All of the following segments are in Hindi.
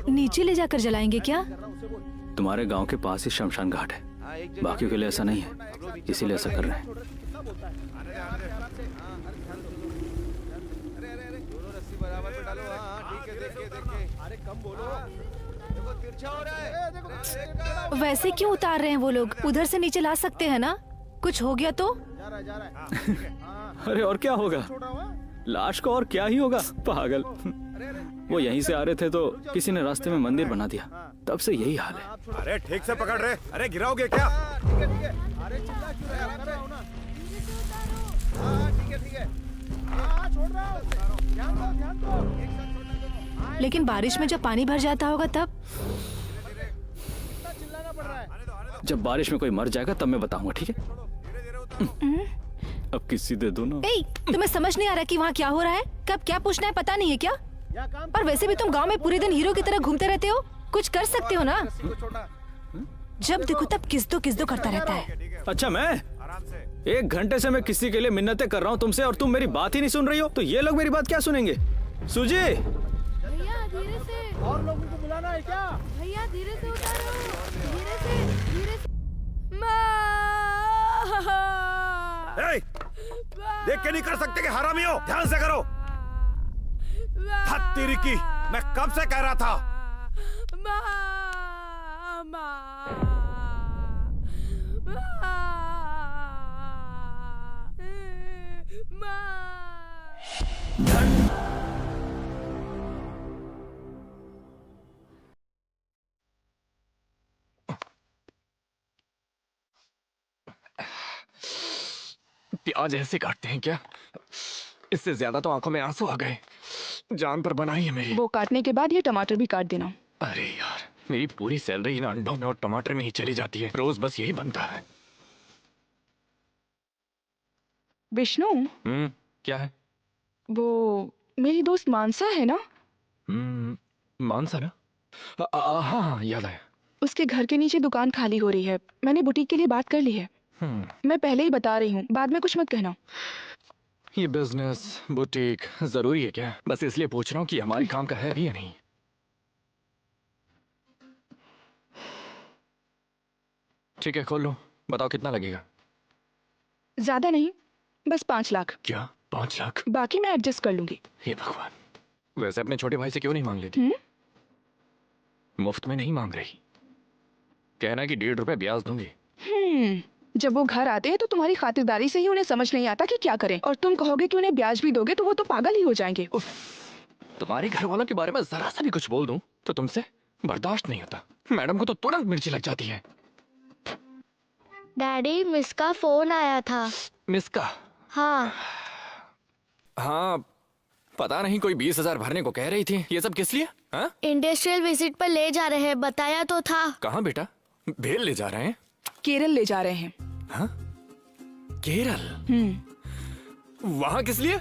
नीचे ले जाकर जलाएंगे क्या? तुम्हारे गांव के पास ही शमशान घाट है, बाकियों के लिए ऐसा नहीं है, इसीलिए ऐसा कर रहे हैं। वैसे क्यों उतार रहे हैं वो लोग? उधर से नीचे ला सकते हैं ना? कुछ हो गया तो? अरे और क्या होगा, लाश को और क्या ही होगा, पागल। वो यहीं से आ रहे थे तो किसी ने रास्ते में मंदिर बना दिया, तब से यही हाल है। अरे ठीक से पकड़ रहे, अरे गिराओगे क्या? अरे चिल्ला क्यों रहे? कर रहा हूं ना। ठीक है छोड़ रहा हूं, ध्यान दो। लेकिन बारिश में जब पानी भर जाता होगा तब? चिल्लाना पड़ रहा है। जब बारिश में कोई मर जाएगा तब मैं बताऊंगा, ठीक है? अब किसी दे दो ना। तुम्हें समझ नहीं आ रहा कि वहाँ क्या हो रहा है? कब क्या पूछना है पता नहीं है क्या? और वैसे भी तुम गांव में पूरे दिन हीरो की तरह घूमते रहते हो, कुछ कर सकते हो ना? जब देखो तब किस दो करता रहता है। अच्छा, मैं 1 घंटे से मैं किसी के लिए मिन्नतें कर रहा हूँ तुमसे, और तुम मेरी बात ही नहीं सुन रही हो, तो ये लोग मेरी बात क्या सुनेंगे? सूजी, भैया धीरे से। और लोगों को बुलाना है क्या? भैया धीरे से उतारो, धीरे से। देख के नहीं कर सकते कि हरामी हो, ध्यान से करो। तेरी की, मैं कब से कह रहा था। प्याज ऐसे काटते हैं क्या? इससे ज्यादा तो आंखों में आंसू आ गए। जान पर बनाई है मेरी। वो काटने के बाद ये टमाटर भी काट देना। अरे यार, मेरी पूरी सैलरी इन अंडों में और टमाटर में ही चली जाती है, रोज बस यही बनता है। विष्णु, क्या है? वो मेरी दोस्त मानसा है ना? मानसा ना? हाँ, याद आया। उसके घर के नीचे दुकान खाली हो रही है, मैंने बुटीक के लिए बात कर ली है। मैं पहले ही बता रही हूँ, बाद में कुछ मत कहना। ये बिजनेस बुटीक जरूरी है क्या? बस इसलिए पूछ रहा हूँ कि हमारे काम का है भी या नहीं। ठीक है, खोल लो, बताओ कितना लगेगा? ज्यादा नहीं, बस 5 लाख। क्या 5 लाख? बाकी मैं एडजस्ट कर लूंगी। हे भगवान, वैसे अपने छोटे भाई से क्यों नहीं मांग लेती? मुफ्त में नहीं मांग रही, कहना कि 1.5 रुपए ब्याज दूंगी। जब वो घर आते हैं तो तुम्हारी खातिरदारी से ही उन्हें समझ नहीं आता कि क्या करें, और तुम कहोगे कि उन्हें ब्याज भी दोगे तो वो तो पागल ही हो जाएंगे। तुम्हारे घर वालों के बारे में जरा सा भी कुछ बोल दूं तो तुमसे बर्दाश्त नहीं होता। मैडम को तो तुरंत मिर्ची लग जाती है। डैडी, मिस का फोन आया था। मिस का? हाँ, पता नहीं, कोई 20,000 भरने को कह रही थी। ये सब किस लिए? हाँ? इंडस्ट्रियल विजिट पर ले जा रहे हैं, बताया तो था। कहाँ बेटा? भेल ले जा रहे हैं? केरल ले जा रहे हैं। हाँ? केरल? वहाँ किस लिए?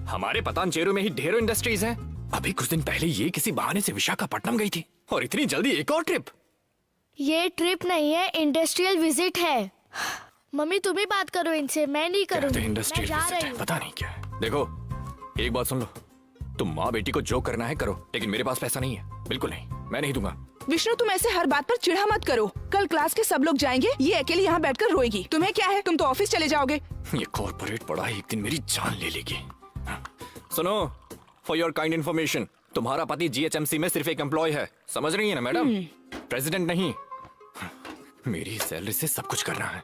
हमारे पतानचेरू में ही ढेरों इंडस्ट्रीज हैं। अभी कुछ दिन पहले ये किसी बहाने से विशाखापट्टनम गई थी, और इतनी जल्दी एक और ट्रिप? ये ट्रिप नहीं है, इंडस्ट्रियल विजिट है। मम्मी तुम ही बात करो इनसे, मैं नहीं करूँगी। इंडस्ट्रियल विजिट है, पता नहीं क्या है। देखो, एक बात सुन लो, तुम माँ बेटी को जो करना है करो, लेकिन मेरे पास पैसा नहीं है, बिल्कुल नहीं, मैं नहीं दूंगा। विष्णु, तुम ऐसे हर बात पर चिढ़ा मत करो। कल क्लास के सब लोग जाएंगे, ये अकेली यहाँ बैठकर रोएगी। तुम्हें क्या है, तुम तो ऑफिस चले जाओगे। ये कॉर्पोरेट पढ़ाई एक दिन मेरी जान ले लेगी। सुनो, फॉर योर काइंड इन्फॉर्मेशन, तुम्हारा पति GHMC में सिर्फ एक एम्प्लॉय है, समझ रही है ना मैडम? प्रेसिडेंट नहीं। मेरी सैलरी से सब कुछ करना है।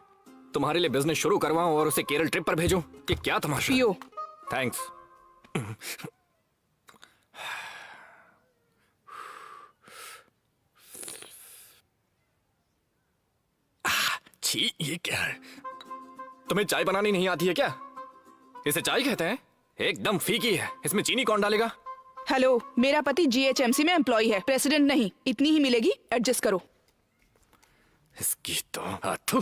तुम्हारे लिए बिजनेस शुरू करवाऊं और उसे केरल ट्रिप पर भेजूं, कि क्या तमाशा? पियो। थैंक्स। छी, ये क्या है? तुम्हें चाय बनानी नहीं आती है क्या? इसे चाय कहते हैं? एकदम फीकी है, इसमें चीनी कौन डालेगा? हेलो, मेरा पति GHMC में एम्प्लॉय है, प्रेसिडेंट नहीं। इतनी ही मिलेगी, एडजस्ट करो। इसकी तो हाथू,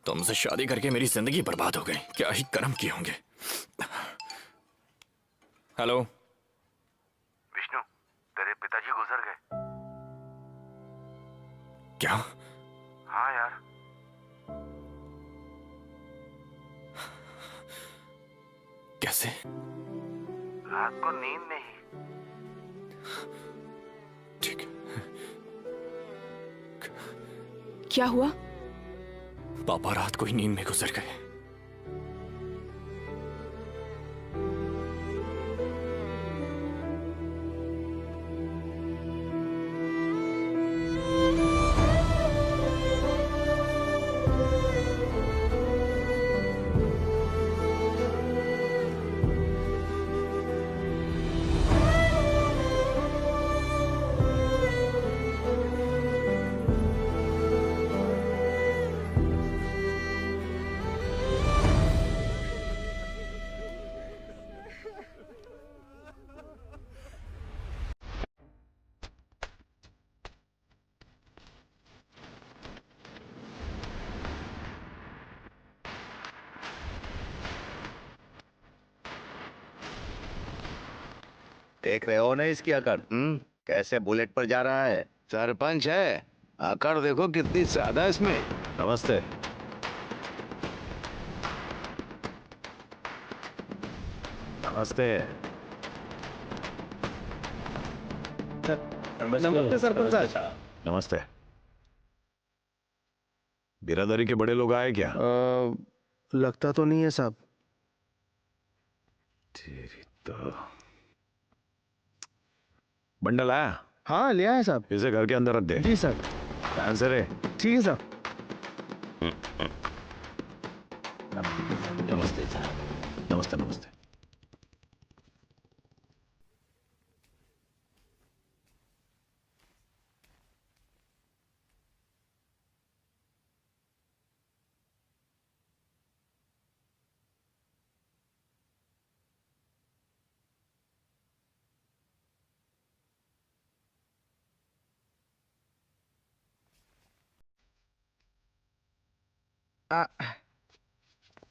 तुमसे शादी करके मेरी जिंदगी बर्बाद हो गई। क्या ही कर्म किए होंगे। हेलो विष्णु, तेरे पिताजी गुजर गए। क्या? हाँ यार। कैसे? रात को नींद नहीं। ठीक। क्या हुआ? पापा रात को ही नींद में गुजर गए। देख रहे हो ना इसकी अकड़? कैसे बुलेट पर जा रहा है। सरपंच है, आकर देखो कितनी ज्यादा इसमें। नमस्ते। नमस्ते। नमस्ते सरपंच साहब। नमस्ते। बिरादरी के बड़े लोग आए क्या? लगता तो नहीं है साहब। तेरी तो बंडल आया? हाँ लिया है साहब। इसे घर के अंदर रख दे। जी सर। ध्यान से रे। ठीक है साहब। नमस्ते सर। नमस्ते नमस्ते।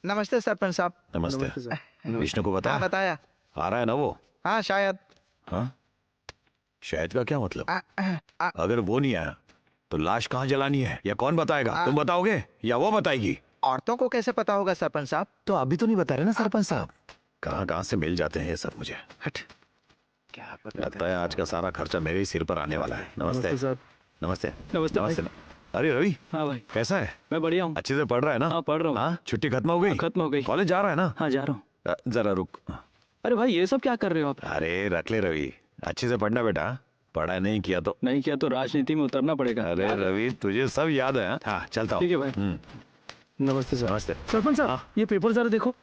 नमस्ते सरपंच साहब। नमस्ते। सर। विष्णु को बता। हाँ बताया। आ रहा है ना वो? हाँ शायद। हाँ? शायद का क्या मतलब? आ, अगर वो नहीं आया तो लाश कहाँ जलानी है या कौन बताएगा? तुम बताओगे या वो बताएगी? औरतों को कैसे पता होगा सरपंच साहब? तो अभी तो नहीं बता रहे ना सरपंच साहब। कहाँ से मिल जाते हैं ये सब मुझे। हट। क्या पता। लगता है आज का सारा खर्चा मेरे ही सिर पर आने वाला है। नमस्ते। साहब। नमस्ते। नमस्ते नमस्ते। अरे रवि, हाँ भाई, कैसा है? मैं बढ़िया हूँ। अच्छे से पढ़ रहा है ना? हाँ पढ़ रहा हूँ। हाँ, छुट्टी खत्म हो गई? खत्म हो गई। कॉलेज जा रहा है ना? हाँ जा रहा हूँ। जरा रुक। अरे भाई ये सब क्या कर रहे हो आप? अरे रख ले रवि, अच्छे से पढ़ना बेटा। पढ़ाई नहीं किया तो नहीं किया तो राजनीति में उतरना पड़ेगा। अरे रवि तुझे सब याद है? हाँ चलता हूँ। ठीक है भाई। नमस्ते सर। नमस्ते। सरपंच साहब ये पेपर जरा देखो।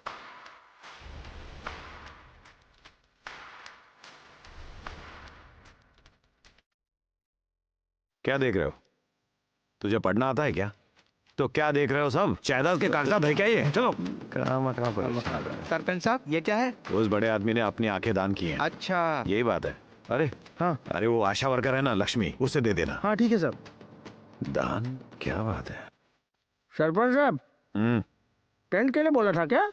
क्या देख रहे हो? तुझे पढ़ना आता है क्या? तो क्या देख रहे हो सब? जायदाद के कागजात है क्या ये? चलो। सरपंच साहब ये क्या है? उस बड़े आदमी ने अपनी आंखें दान की हैं। अच्छा। यही बात है। अरे हाँ अरे वो आशा वर्कर है ना लक्ष्मी, उसे दे देना। हाँ ठीक है साहब। दान? क्या बात है। सरपंच साहब टेंट के लिए बोला था क्या?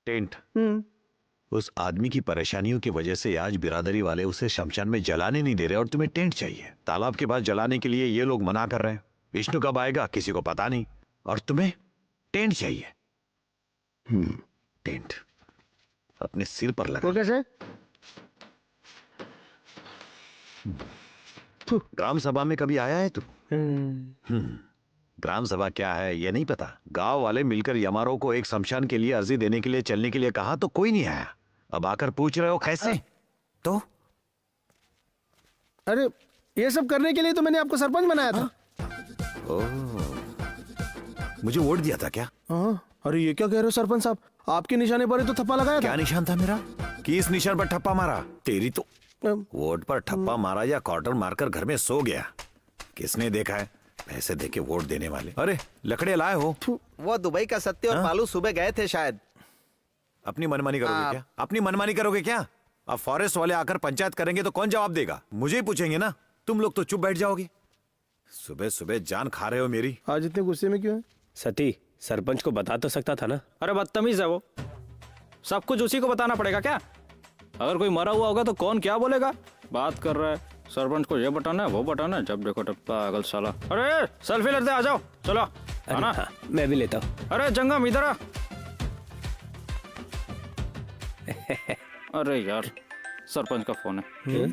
टेंट? उस आदमी की परेशानियों की वजह से आज बिरादरी वाले उसे शमशान में जलाने नहीं दे रहे और तुम्हें टेंट चाहिए। तालाब के पास जलाने के लिए ये लोग मना कर रहे हैं। विष्णु कब आएगा किसी को पता नहीं, और तुम्हें टेंट चाहिए। टेंट अपने सिर पर लगा। वो कैसे? ग्राम सभा में कभी आया है तू? ग्राम सभा क्या है ये नहीं पता? गांव वाले मिलकर यमारों को एक शमशान के लिए अर्जी देने के लिए चलने के लिए कहा तो कोई नहीं आया। अब आकर पूछ रहे हो कैसे? तो अरे ये सब करने के लिए तो मैंने आपको सरपंच बनाया था। मुझे वोट दिया था क्या? हाँ। अरे ये क्या कह रहे हो सरपंच साहब? आपके निशाने पर ही तो थप्पा लगाया क्या था। निशान था मेरा? किस निशान पर ठप्पा मारा? तेरी तो अम, वोट पर ठप्पा मारा या क्वार्टर मारकर घर में सो गया? किसने देखा है पैसे देके वोट देने वाले? अरे लकड़े लाए हो? वो दुबई का सत्य और पालू सुबह गए थे शायद। अपनी मनमानी करोगे क्या? अपनी मनमानी करोगे क्या? अब फॉरेस्ट वाले आकर पंचायत करेंगे तो कौन जवाब देगा? मुझे ही पूछेंगे ना। तुम लोग तो चुप बैठ जाओगे। सुबह सुबह जान खा रहे हो मेरी। आज इतने गुस्से में क्यों है? सती सरपंच को बता तो सकता था ना। अरे बदतमीज है वो, सब कुछ उसी को बताना पड़ेगा क्या? अगर कोई मरा हुआ होगा तो कौन क्या बोलेगा? बात कर रहा है सरपंच को ये बटाना है वो बटाना है, जब देखो तब पागल साला। अरे सेल्फी लेते आ जाओ, चलो अरे आना। हाँ, मैं भी लेता हूँ। अरे जंगम इधर आ। अरे यार सरपंच का फोन है।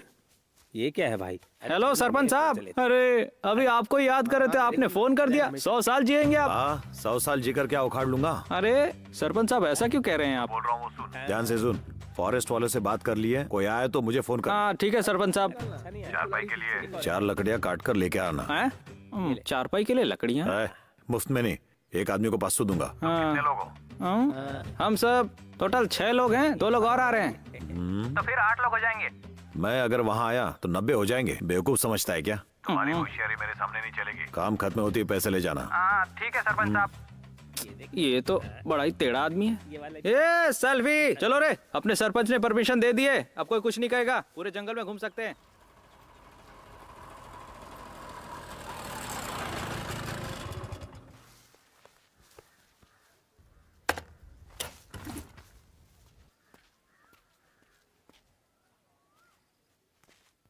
ये क्या है भाई? हेलो सरपंच साहब, अरे अभी आपको याद करे थे, आपने फोन कर दिया। 100 साल जिएंगे आप। हाँ 100 साल जीकर क्या उखाड़ लूंगा। अरे सरपंच साहब ऐसा क्यों कह रहे हैं आप? बोल रहा हूँ सुन, ध्यान से सुन। फॉरेस्ट वालों से बात कर लिए, कोई आए तो मुझे फोन कर। हाँ ठीक है सरपंच साहब। चारपाई के लिए 4 लकड़ियाँ काट कर लेके आना। हैं? चारपाई के लिए लकड़ियाँ? मुफ्त में नहीं, एक आदमी को 500 दूंगा। कितने लोग हो? हम सब टोटल 6 लोग हैं, 2 लोग और आ रहे हैं, तो फिर 8 लोग हो जाएंगे। मैं अगर वहाँ आया तो 90 हो जाएंगे। बेवकूफ समझता है क्या? तुम्हारी होशियारी मेरे सामने नहीं चलेगी। काम खत्म होती है पैसे ले जाना। ठीक है सरपंच साहब। ये तो बड़ा ही टेढ़ा आदमी है। ए सेल्फी, चलो रे, अपने सरपंच ने परमिशन दे दिए, अब कोई कुछ नहीं कहेगा, पूरे जंगल में घूम सकते हैं।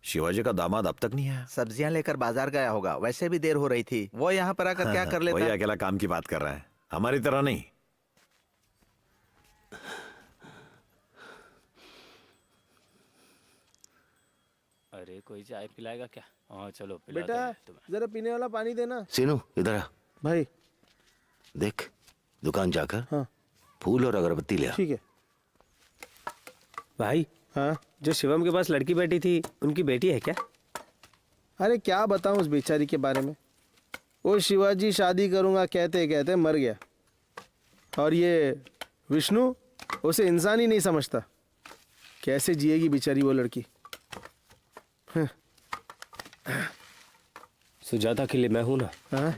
शिवाजी का दामाद अब तक नहीं आया। सब्जियां लेकर बाजार गया होगा, वैसे भी देर हो रही थी। वो यहाँ पर आकर क्या कर लेता? वही अकेला काम की बात कर रहा है, हमारी तरह नहीं। अरे कोई चाय पिलाएगा क्या? हाँ चलो बेटा जरा पीने वाला पानी देना। सीनू इधर आ, भाई देख दुकान जाकर हाँ फूल और अगरबत्ती ले आ। ठीक है। भाई, हाँ जो शिवम के पास लड़की बैठी थी, उनकी बेटी है क्या? अरे क्या बताऊं उस बेचारी के बारे में। वो शिवाजी शादी करूंगा कहते कहते मर गया, और ये विष्णु उसे इंसान ही नहीं समझता। कैसे जिएगी बेचारी वो लड़की। सुजाता के लिए मैं हूं ना। हाँ?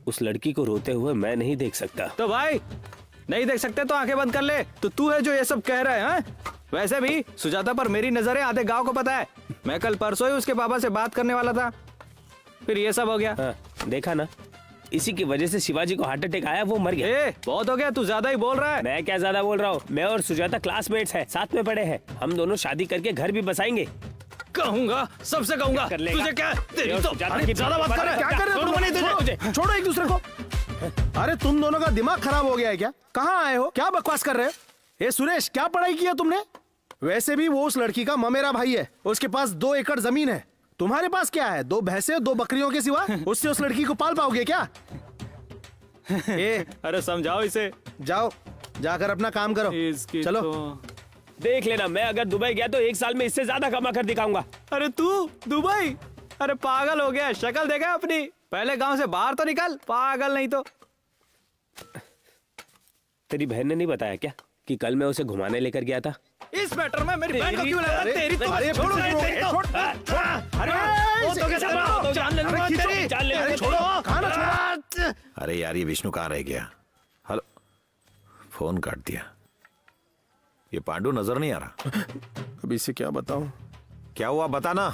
उस लड़की को रोते हुए मैं नहीं देख सकता। तो भाई नहीं देख सकते तो आंखें बंद कर ले। तो तू है जो ये सब कह रहा है, हाँ? वैसे भी सुजाता पर मेरी नजर है, आधे गांव को पता है। मैं कल परसों ही उसके पापा से बात करने वाला था, फिर ये सब हो गया। हाँ, देखा ना, इसी की वजह से शिवाजी को हार्ट अटैक आया, वो मर गया। बहुत हो गया, तू ज्यादा ही बोल रहा है। मैं क्या ज्यादा बोल रहा हूँ? मैं और सुजाता क्लासमेट्स हैं, साथ में पढ़े हैं। हम दोनों शादी करके घर भी बसाएंगे। कहूंगा, सबसे कहूंगा। कर लेगा। तुझे क्या तेरी और तो सुजाता अरे की ज्यादा बात कर रहा है। क्या कर रहे हो तुम? छोड़ो एक दूसरे को। अरे तुम दोनों का दिमाग खराब हो गया है क्या? कहाँ आए हो? क्या बकवास कर रहे हो? ये सुरेश, क्या पढ़ाई की है तुमने? वैसे भी वो उस लड़की का ममेरा भाई है, उसके पास 2 एकड़ जमीन है। तुम्हारे पास क्या है? 2 भैंसे, 2 बकरियों के सिवा उससे उस लड़की को पाल पाओगे क्या? अरे समझाओ इसे। जाओ, जाकर अपना काम करो। चलो देख लेना, मैं अगर दुबई गया तो 1 साल में इससे ज्यादा कमा कर दिखाऊंगा। अरे तू दुबई? अरे पागल हो गया, शक्ल देखा अपनी? पहले गांव से बाहर तो निकल, पागल नहीं तो। तेरी बहन ने नहीं बताया क्या कि कल मैं उसे घुमाने लेकर गया था? इस मैटर में मेरी बहन को क्यों लगा? तेरी तो अरे छोड़ो, छोड़, अरे यार ये विष्णु कहाँ रह गया? हेलो, फोन काट दिया। ये पांडु नजर नहीं आ रहा। अभी से क्या बताऊं? क्या हुआ बताना।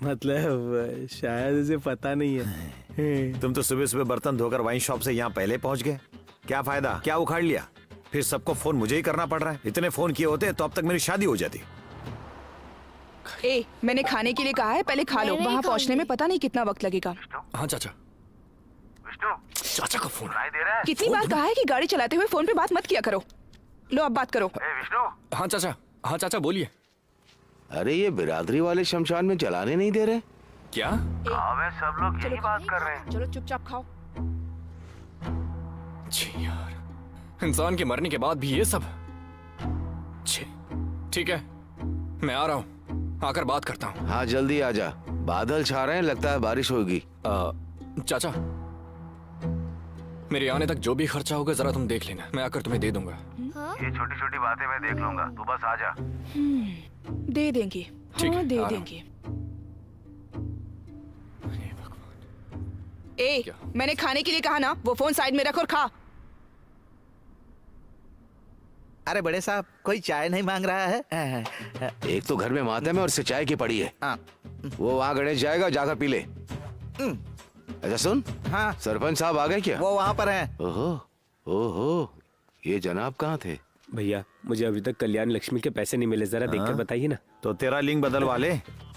मतलब शायद इसे पता नहीं है। तुम तो सुबह सुबह बर्तन धोकर वाइन शॉप से यहाँ पहले पहुंच गए। क्या फायदा? क्या उखाड़ लिया? फिर सबको फोन मुझे ही करना पड़ रहा है। इतने फोन किए होते तो अब तक मेरी शादी हो जाती। मैंने खाने के लिए कहा है, पहले खा लो। मैं नहीं वहाँ पहुँचने में पता नहीं कितना वक्त लगेगा। हाँ चाचा। चाचा का फोन दे रहा है। कितनी बार कहा है कि गाड़ी चलाते हुए फोन पे बात मत किया करो। लो अब बात करो। हाँ चाचा, हाँ चाचा बोलिए। अरे ये बिरादरी वाले शमशान में जलाने नहीं दे रहे क्या? सब लोग यही बात कर रहे हैं। चलो चुपचाप खाओ। छी यार, इंसान के मरने के बाद भी ये सब। छी, ठीक है, मैं आ रहा हूँ, आकर बात करता हूँ। हाँ जल्दी आ जा, बादल छा रहे हैं, लगता है बारिश होगी। चाचा, मेरे आने तक जो भी खर्चा होगा जरा तुम देख लेना, मैं आकर तुम्हें दे दूंगा। ये छोटी छोटी बातें मैं देख लूंगा, तू बस आ जा। दे देंगे। ठीक है, हाँ, दे आ रहा हूँ। देंगे। मैंने खाने के लिए कहा ना, वो फोन साइड में रख और खा। अरे बड़े साहब, कोई चाय नहीं मांग रहा है? एक तो घर में मातम है और सिंचाई की पड़ी है। हाँ। वो वहाँ गणेश जाएगा, जाकर पी ले। अच्छा सुन, हाँ, सरपंच साहब आ गए क्या? वो वहाँ पर हैं। ओहो ओहो, ये जनाब कहाँ थे? भैया, मुझे अभी तक कल्याण लक्ष्मी के पैसे नहीं मिले, जरा देखकर बताइए ना। तो तेरा लिंक बदलवा ले।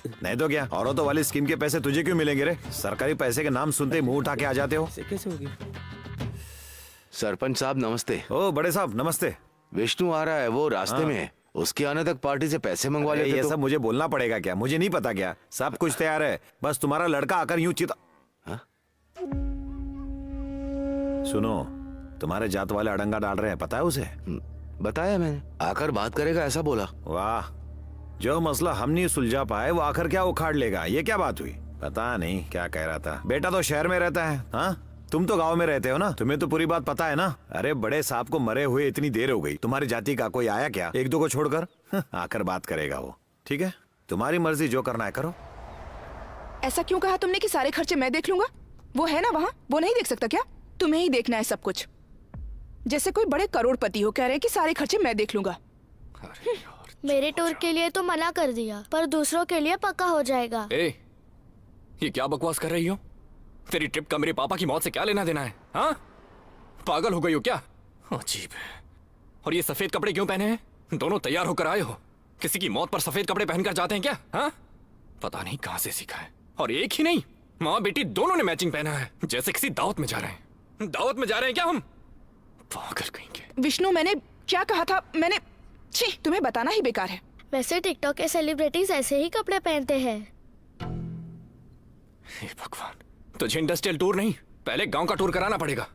नहीं तो क्या, औरतों वाली स्कीम के पैसे तुझे क्यों मिलेंगे रे? सरकारी पैसे के नाम सुनते ही मुंह उठा के आ जाते हो। कैसे होगी? सरपंच साहब नमस्ते। ओ बड़े साहब नमस्ते। विष्णु आ रहा है, वो रास्ते में है। उसके आने तक पार्टी से पैसे मंगवा अरे लेते ये तो। सब मुझे बोलना पड़ेगा क्या? मुझे नहीं पता क्या? सब कुछ तैयार है, बस तुम्हारा लड़का आकर यूं चिता। हाँ? सुनो, तुम्हारे जात वाले अड़ंगा डाल रहे हैं, पता है उसे? बताया मैंने, आकर बात करेगा ऐसा बोला। वाह, जो मसला हम नहीं सुलझा पाए वो आखिर क्या उखाड़ लेगा? ये क्या बात हुई? पता नहीं क्या कह रहा था। बेटा तो शहर में रहता है, हाँ? तुम तो गांव में रहते हो ना, तुम्हें तो पूरी बात पता है ना। अरे बड़े साहब को मरे हुए इतनी देर हो गई, तुम्हारी जाति का कोई आया क्या? एक दो को छोड़कर आकर बात करेगा वो। ठीक है, तुम्हारी मर्जी, जो करना है करो। ऐसा क्यों कहा तुमने कि सारे खर्चे मैं देख लूंगा? वो है ना वहाँ, वो नहीं देख सकता क्या? तुम्हें ही देखना है सब कुछ, जैसे कोई बड़े करोड़पति हो कह रहे हैं कि सारे खर्चे मैं देख लूंगा। मेरे टूर के लिए तो मना कर दिया, पर दूसरों के लिए पक्का हो जाएगा। ए, ये क्या बकवास कर रही हो? तेरी ट्रिप का मेरे पापा की मौत से क्या लेना देना है? हाँ, पागल हो गई हो क्या? अजीब है। और ये सफेद कपड़े क्यों पहने हैं? दोनों तैयार होकर आए हो, किसी की मौत पर सफेद कपड़े पहनकर जाते हैं क्या? हाँ, पता नहीं कहाँ से सीखा है। और एक ही नहीं, माँ बेटी दोनों ने मैचिंग पहना है, जैसे किसी दावत में जा रहे हैं। दावत में जा रहे हैं क्या हम? पागल कहीं के। विष्णु, मैंने क्या कहा था? मैंने छी, तुम्हें बताना ही बेकार है। वैसे टिकटॉक के सेलिब्रिटीज ऐसे ही कपड़े पहनते हैं। हे भगवान, तुझे इंडस्ट्रियल टूर नहीं, पहले गांव का टूर कराना पड़ेगा।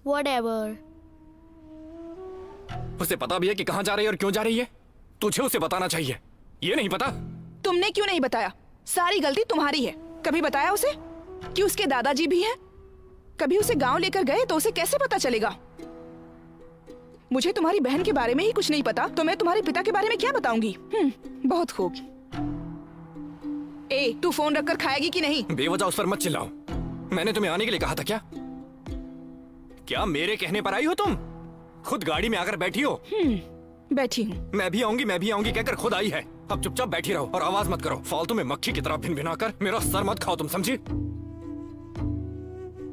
Whatever. उसे पता भी है कि कहाँ जा रही है और क्यों जा रही है? तुझे उसे बताना चाहिए, ये नहीं पता? तुमने क्यों नहीं बताया? सारी गलती तुम्हारी है। कभी बताया उसे कि उसके दादाजी भी हैं? कभी उसे गांव लेकर गए तो उसे कैसे पता चलेगा? मुझे तुम्हारी बहन के बारे में ही कुछ नहीं पता, तो मैं तुम्हारे पिता के बारे में क्या बताऊंगी? बहुत खूब। ए, तू फोन रखकर खाएगी कि नहीं? बेवजह उस पर मत चिल्लाओ। मैंने तुम्हें आने के लिए कहा था क्या? क्या मेरे कहने पर आई हो तुम? खुद गाड़ी में आकर बैठी हो। बैठी हूँ। मैं भी आऊंगी कहकर खुद आई है। अब चुपचाप बैठी रहो और आवाज मत करो। फालतू में मक्खी की तरह भिन कर मेरा सर मत खाओ, तुम समझी?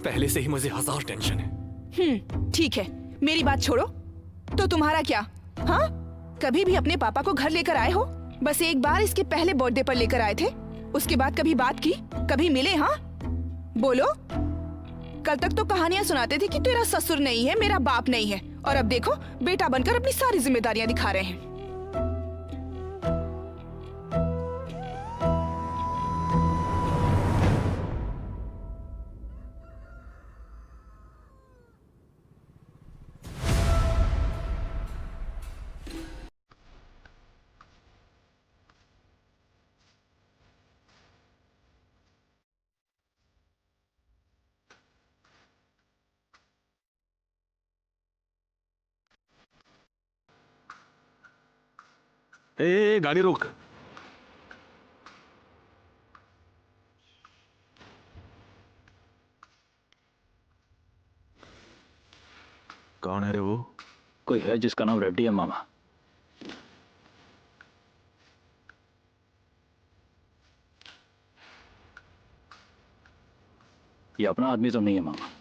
पहले से ही मुझे 1000 टेंशन है। ठीक है, मेरी बात छोड़ो। तो तुम्हारा क्या? हाँ, कभी भी अपने पापा को घर लेकर आए हो? बस एक बार इसके पहले बर्थडे पर लेकर आए थे, उसके बाद कभी बात की, कभी मिले? हाँ बोलो। कल तक तो कहानियां सुनाते थे कि तेरा ससुर नहीं है, मेरा बाप नहीं है, और अब देखो बेटा बनकर अपनी सारी जिम्मेदारियां दिखा रहे हैं। ए, गाड़ी रोक। कौन है रे वो? कोई है जिसका नाम रेड्डी है मामा। ये अपना आदमी तो नहीं है मामा।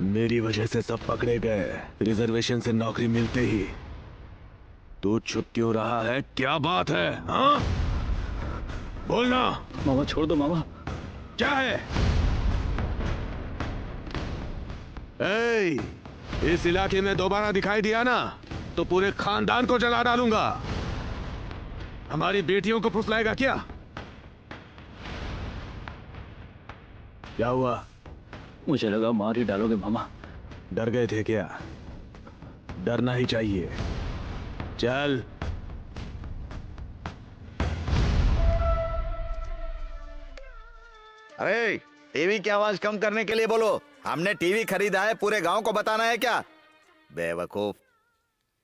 मेरी वजह से सब पकड़े गए। रिजर्वेशन से नौकरी मिलते ही तू छुप क्यों रहा है? क्या बात है? हाँ, बोलना। मामा छोड़ दो मामा। क्या है? इस इलाके में दोबारा दिखाई दिया ना तो पूरे खानदान को जला डालूंगा। हमारी बेटियों को फुसलाएगा क्या? क्या हुआ? मुझे लगा मार ही डालोगे मामा। डर गए थे क्या? डरना ही चाहिए। चल। अरे टीवी की आवाज कम करने के लिए बोलो। हमने टीवी खरीदा है, पूरे गांव को बताना है क्या? बेवकूफ।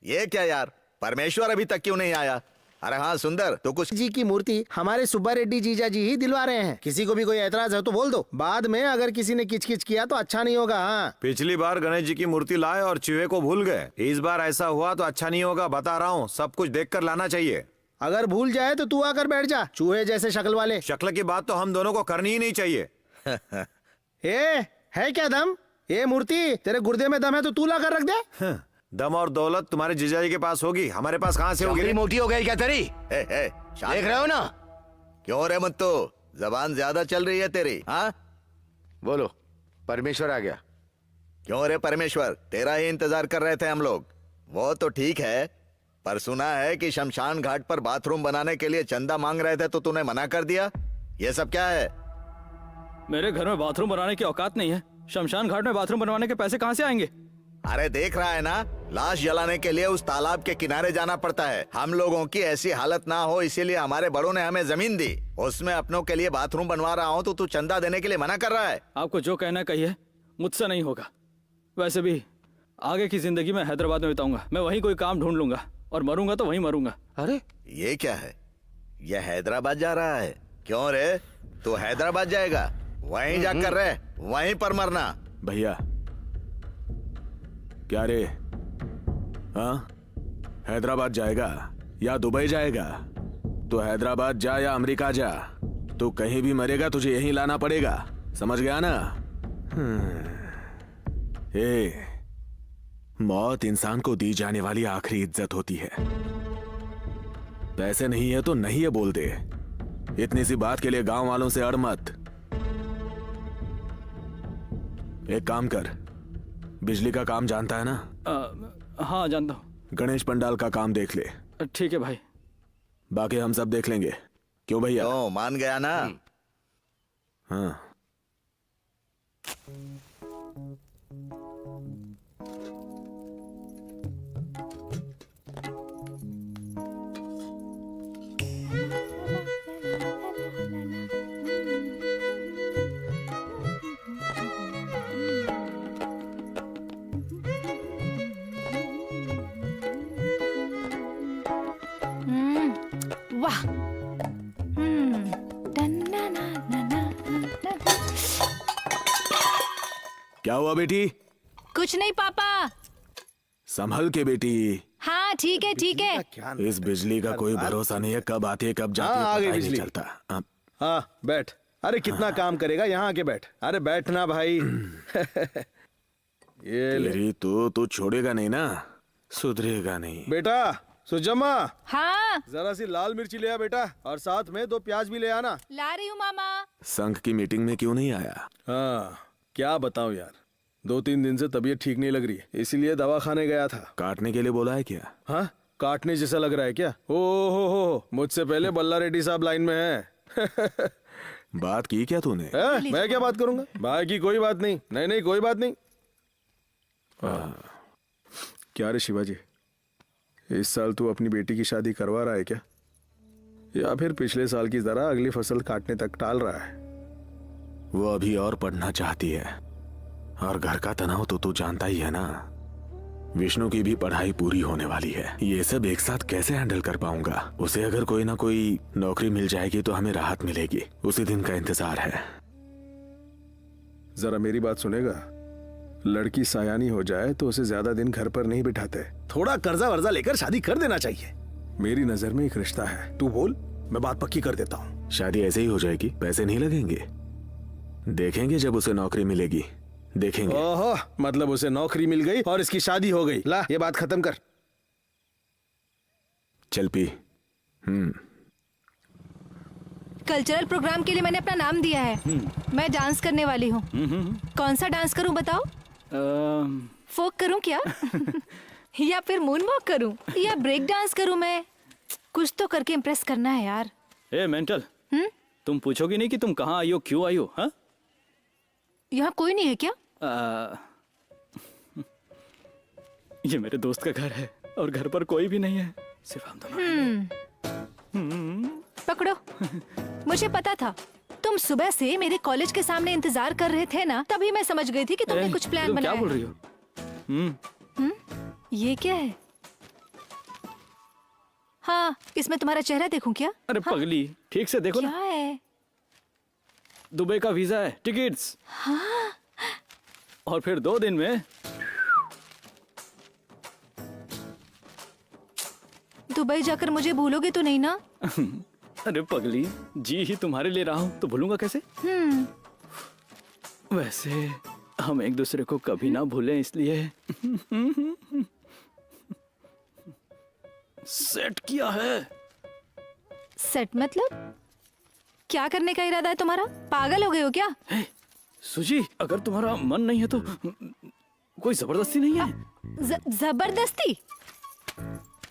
ये क्या यार, परमेश्वर अभी तक क्यों नहीं आया? अरे हाँ सुंदर, तो कुछ जी की मूर्ति हमारे सुब्बा रेड्डी जीजा जी ही दिलवा रहे हैं। किसी को भी कोई ऐतराज है तो बोल दो, बाद में अगर किसी ने किचकिच किया तो अच्छा नहीं होगा। हाँ, पिछली बार गणेश जी की मूर्ति लाए और चूहे को भूल गए। इस बार ऐसा हुआ तो अच्छा नहीं होगा, बता रहा हूँ। सब कुछ देख कर लाना चाहिए। अगर भूल जाए तो तू आकर बैठ जा, चूहे जैसे शक्ल वाले। शक्ल की बात तो हम दोनों को करनी ही नहीं चाहिए। है क्या दम? ये मूर्ति तेरे गुर्दे में दम है तो तू ला कर रख दे। दम और दौलत तुम्हारे जीजाजी के पास होगी, हमारे पास कहाँ से होगी? चमड़ी मोटी हो गई क्या तेरी? शांत देख रहे हो ना? क्यों रे मुत्तू, जबान ज्यादा चल रही है तेरी? हाँ बोलो, परमेश्वर आ गया। क्यों रे परमेश्वर, तेरा ही इंतजार कर रहे थे हम लोग। वो तो ठीक है, पर सुना है कि शमशान घाट पर बाथरूम बनाने के लिए चंदा मांग रहे थे तो तूने मना कर दिया। ये सब क्या है? मेरे घर में बाथरूम बनाने की औकात नहीं है। शमशान घाट में बाथरूम बनवाने के पैसे कहाँ से आएंगे? अरे देख रहा है ना, लाश जलाने के लिए उस तालाब के किनारे जाना पड़ता है। हम लोगों की ऐसी हालत ना हो इसीलिए हमारे बड़ों ने हमें जमीन दी, उसमें अपनों के लिए बाथरूम बनवा रहा हूँ तो तू चंदा देने के लिए मना कर रहा है। आपको जो कहना कहिए, मुझसे नहीं होगा। वैसे भी आगे की जिंदगी में हैदराबाद में बिताऊंगा। मैं वहीं कोई काम ढूंढ लूंगा और मरूंगा तो वहीं मरूंगा। अरे ये क्या है? ये हैदराबाद जा रहा है? क्यों रे, तू हैदराबाद जाएगा? वहीं जाकर रहे, वहीं पर मरना। भैया क्या रे, हाँ हैदराबाद जाएगा या दुबई जाएगा? तो हैदराबाद जा या अमेरिका जा, तो कहीं भी मरेगा तुझे यहीं लाना पड़ेगा, समझ गया ना? मौत इंसान को दी जाने वाली आखिरी इज्जत होती है। पैसे नहीं है तो नहीं है बोल दे। इतनी सी बात के लिए गांव वालों से अड़ मत। एक काम कर, बिजली का काम जानता है ना? हाँ जानता हूँ। गणेश पंडाल का काम देख ले। ठीक है भाई। बाकी हम सब देख लेंगे। क्यों भैया? तो मान गया ना? हाँ। वाह। क्या हुआ बेटी? कुछ नहीं पापा। संभल के बेटी। हाँ ठीक है ठीक है। इस बिजली का कोई भरोसा नहीं है, कब आती है कब जाती है, हाँ, आ गई पता ही नहीं बिजली। चलता। हाँ। हाँ बैठ। अरे कितना काम करेगा, यहाँ आके बैठ। अरे बैठना भाई। ये ले तेरी तो तू छोड़ेगा नहीं ना, सुधरेगा नहीं। बेटा। सुजम्मा, हाँ जरा सी लाल मिर्ची ले आ बेटा, और साथ में 2 प्याज भी ले आना। ला रही हूँ मामा। संघ की मीटिंग में क्यों नहीं आया? हाँ क्या बताऊं यार, 2-3 दिन से तबीयत ठीक नहीं लग रही है, इसीलिए दवा खाने गया था। काटने के लिए बोला है क्या? हाँ काटने जैसा लग रहा है क्या? ओ हो, मुझसे पहले बल्ला रेड्डी साहब लाइन में है। बात की क्या तूने? मैं क्या बात करूंगा, भाई की कोई बात नहीं। नहीं कोई बात नहीं। क्या रे शिवाजी, इस साल तू अपनी बेटी की शादी करवा रहा है क्या, या फिर पिछले साल की तरह अगली फसल काटने तक टाल रहा है? वो अभी और पढ़ना चाहती है, और घर का तनाव तो तू जानता ही है ना। विष्णु की भी पढ़ाई पूरी होने वाली है, ये सब एक साथ कैसे हैंडल कर पाऊंगा? उसे अगर कोई ना कोई नौकरी मिल जाएगी तो हमें राहत मिलेगी, उसी दिन का इंतजार है। जरा मेरी बात सुनेगा, लड़की सायानी हो जाए तो उसे ज्यादा दिन घर पर नहीं बिठाते, थोड़ा कर्जा वर्जा लेकर शादी कर देना चाहिए। मेरी नजर में एक रिश्ता है, तू बोल, मैं बात पक्की कर देता हूँ। शादी ऐसे ही हो जाएगी, पैसे नहीं लगेंगे। देखेंगे जब उसे नौकरी मिलेगी, देखेंगे। ओहो, मतलब उसे नौकरी मिल गई और इसकी शादी हो गई। ला ये बात खत्म कर। चल पी। कल्चरल प्रोग्राम के लिए मैंने अपना नाम दिया है। मैं डांस करने वाली हूँ। कौन सा डांस करूँ बताओ? फोक करूँ क्या? या फिर मून वॉक करूँ, या ब्रेक डांस करूँ? मैं कुछ तो करके इम्प्रेस करना है यार। ए मेंटल, तुम पूछोगी नहीं कि तुम कहाँ आई हो, क्यों आई हो? हाँ, यहाँ कोई नहीं है क्या? ये मेरे दोस्त का घर है और घर पर कोई भी नहीं है, सिर्फ हम दोनों। पकड़ो। मुझे पता था तुम सुबह से मेरे कॉलेज के सामने इंतजार कर रहे थे ना, तभी मैं समझ गई थी कि तुमने कुछ प्लान तुम बनाया क्या बोल रही हो? ये क्या है? हाँ, इसमें तुम्हारा चेहरा देखूं क्या? अरे पगली, ठीक से देखो क्या ना। है? दुबई का वीजा है, टिकट्स। और फिर 2 दिन में। दुबई जाकर मुझे भूलोगे तो नहीं ना? अरे पगली, जी ही तुम्हारे लिए रहा हूं तो भूलूंगा कैसे? वैसे हम एक दूसरे को कभी ना भूलें इसलिए सेट किया है। सेट मतलब? क्या करने का इरादा है तुम्हारा? पागल हो गए हो क्या? सुजी, अगर तुम्हारा मन नहीं है तो कोई जबरदस्ती नहीं है। जबरदस्ती?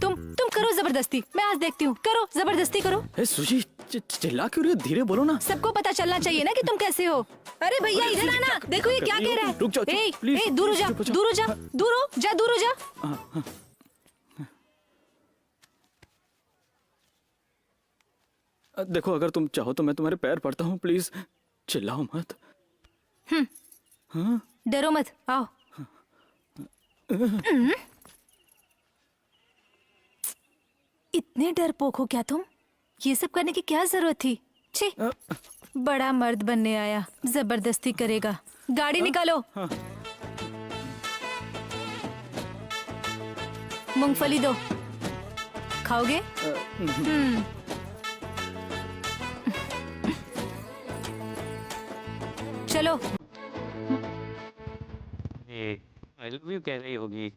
तुम करो जबरदस्ती, मैं आज देखती हूँ। करो जबरदस्ती करो। सुजी, चिल्ला क्यों रही हो? धीरे बोलो ना। सबको पता चलना चाहिए ना कि तुम कैसे हो। अरे भैया इधर आना, देखो ये क्या कह रहा है। रुक जाओ, प्लीज। दूर हो जा, दूर हो जा, दूर हो जा, दूर हो जा। देखो, अगर तुम चाहो तो मैं तुम्हारे पैर पड़ता हूँ, प्लीज चिल्लाओ मत। डरो मत, आओ। इतने डरपोक हो क्या तुम? ये सब करने की क्या जरूरत थी? छी, बड़ा मर्द बनने आया, जबरदस्ती करेगा। गाड़ी निकालो। मूंगफली दो, खाओगे? चलो। आई लव यू कह रही होगी।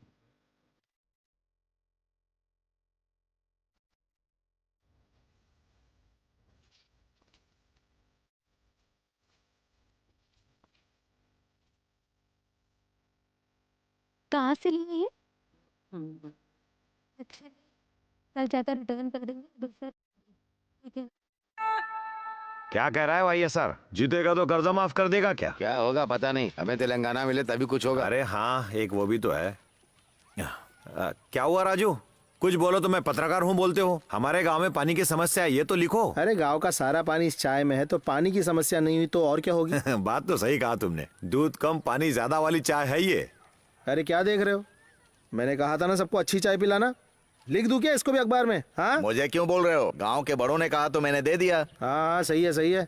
कहाँ से लिए ये? अच्छा, कल जाकर रिटर्न कर देंगे दूसरा। ठीक है। क्या कह रहा है भाई सर? जीतेगा तो कर्जा माफ कर देगा क्या? क्या होगा पता नहीं, हमें तेलंगाना मिले तभी कुछ होगा। अरे हाँ, एक वो भी तो है। क्या हुआ राजू? कुछ बोलो। तो मैं पत्रकार हूँ बोलते हो। हमारे गांव में पानी की समस्या है, ये तो लिखो। अरे गांव का सारा पानी इस चाय में है, तो पानी की समस्या नहीं हुई तो और क्या होगी? बात तो सही कहा तुमने। दूध कम पानी ज्यादा वाली चाय है ये। अरे क्या देख रहे हो? मैंने कहा था ना सबको अच्छी चाय पिलाना। लिख दूं क्या इसको भी अखबार में? हाँ, मुझे क्यों बोल रहे हो? गांव के बड़ों ने कहा तो मैंने दे दिया। हाँ, सही है सही है।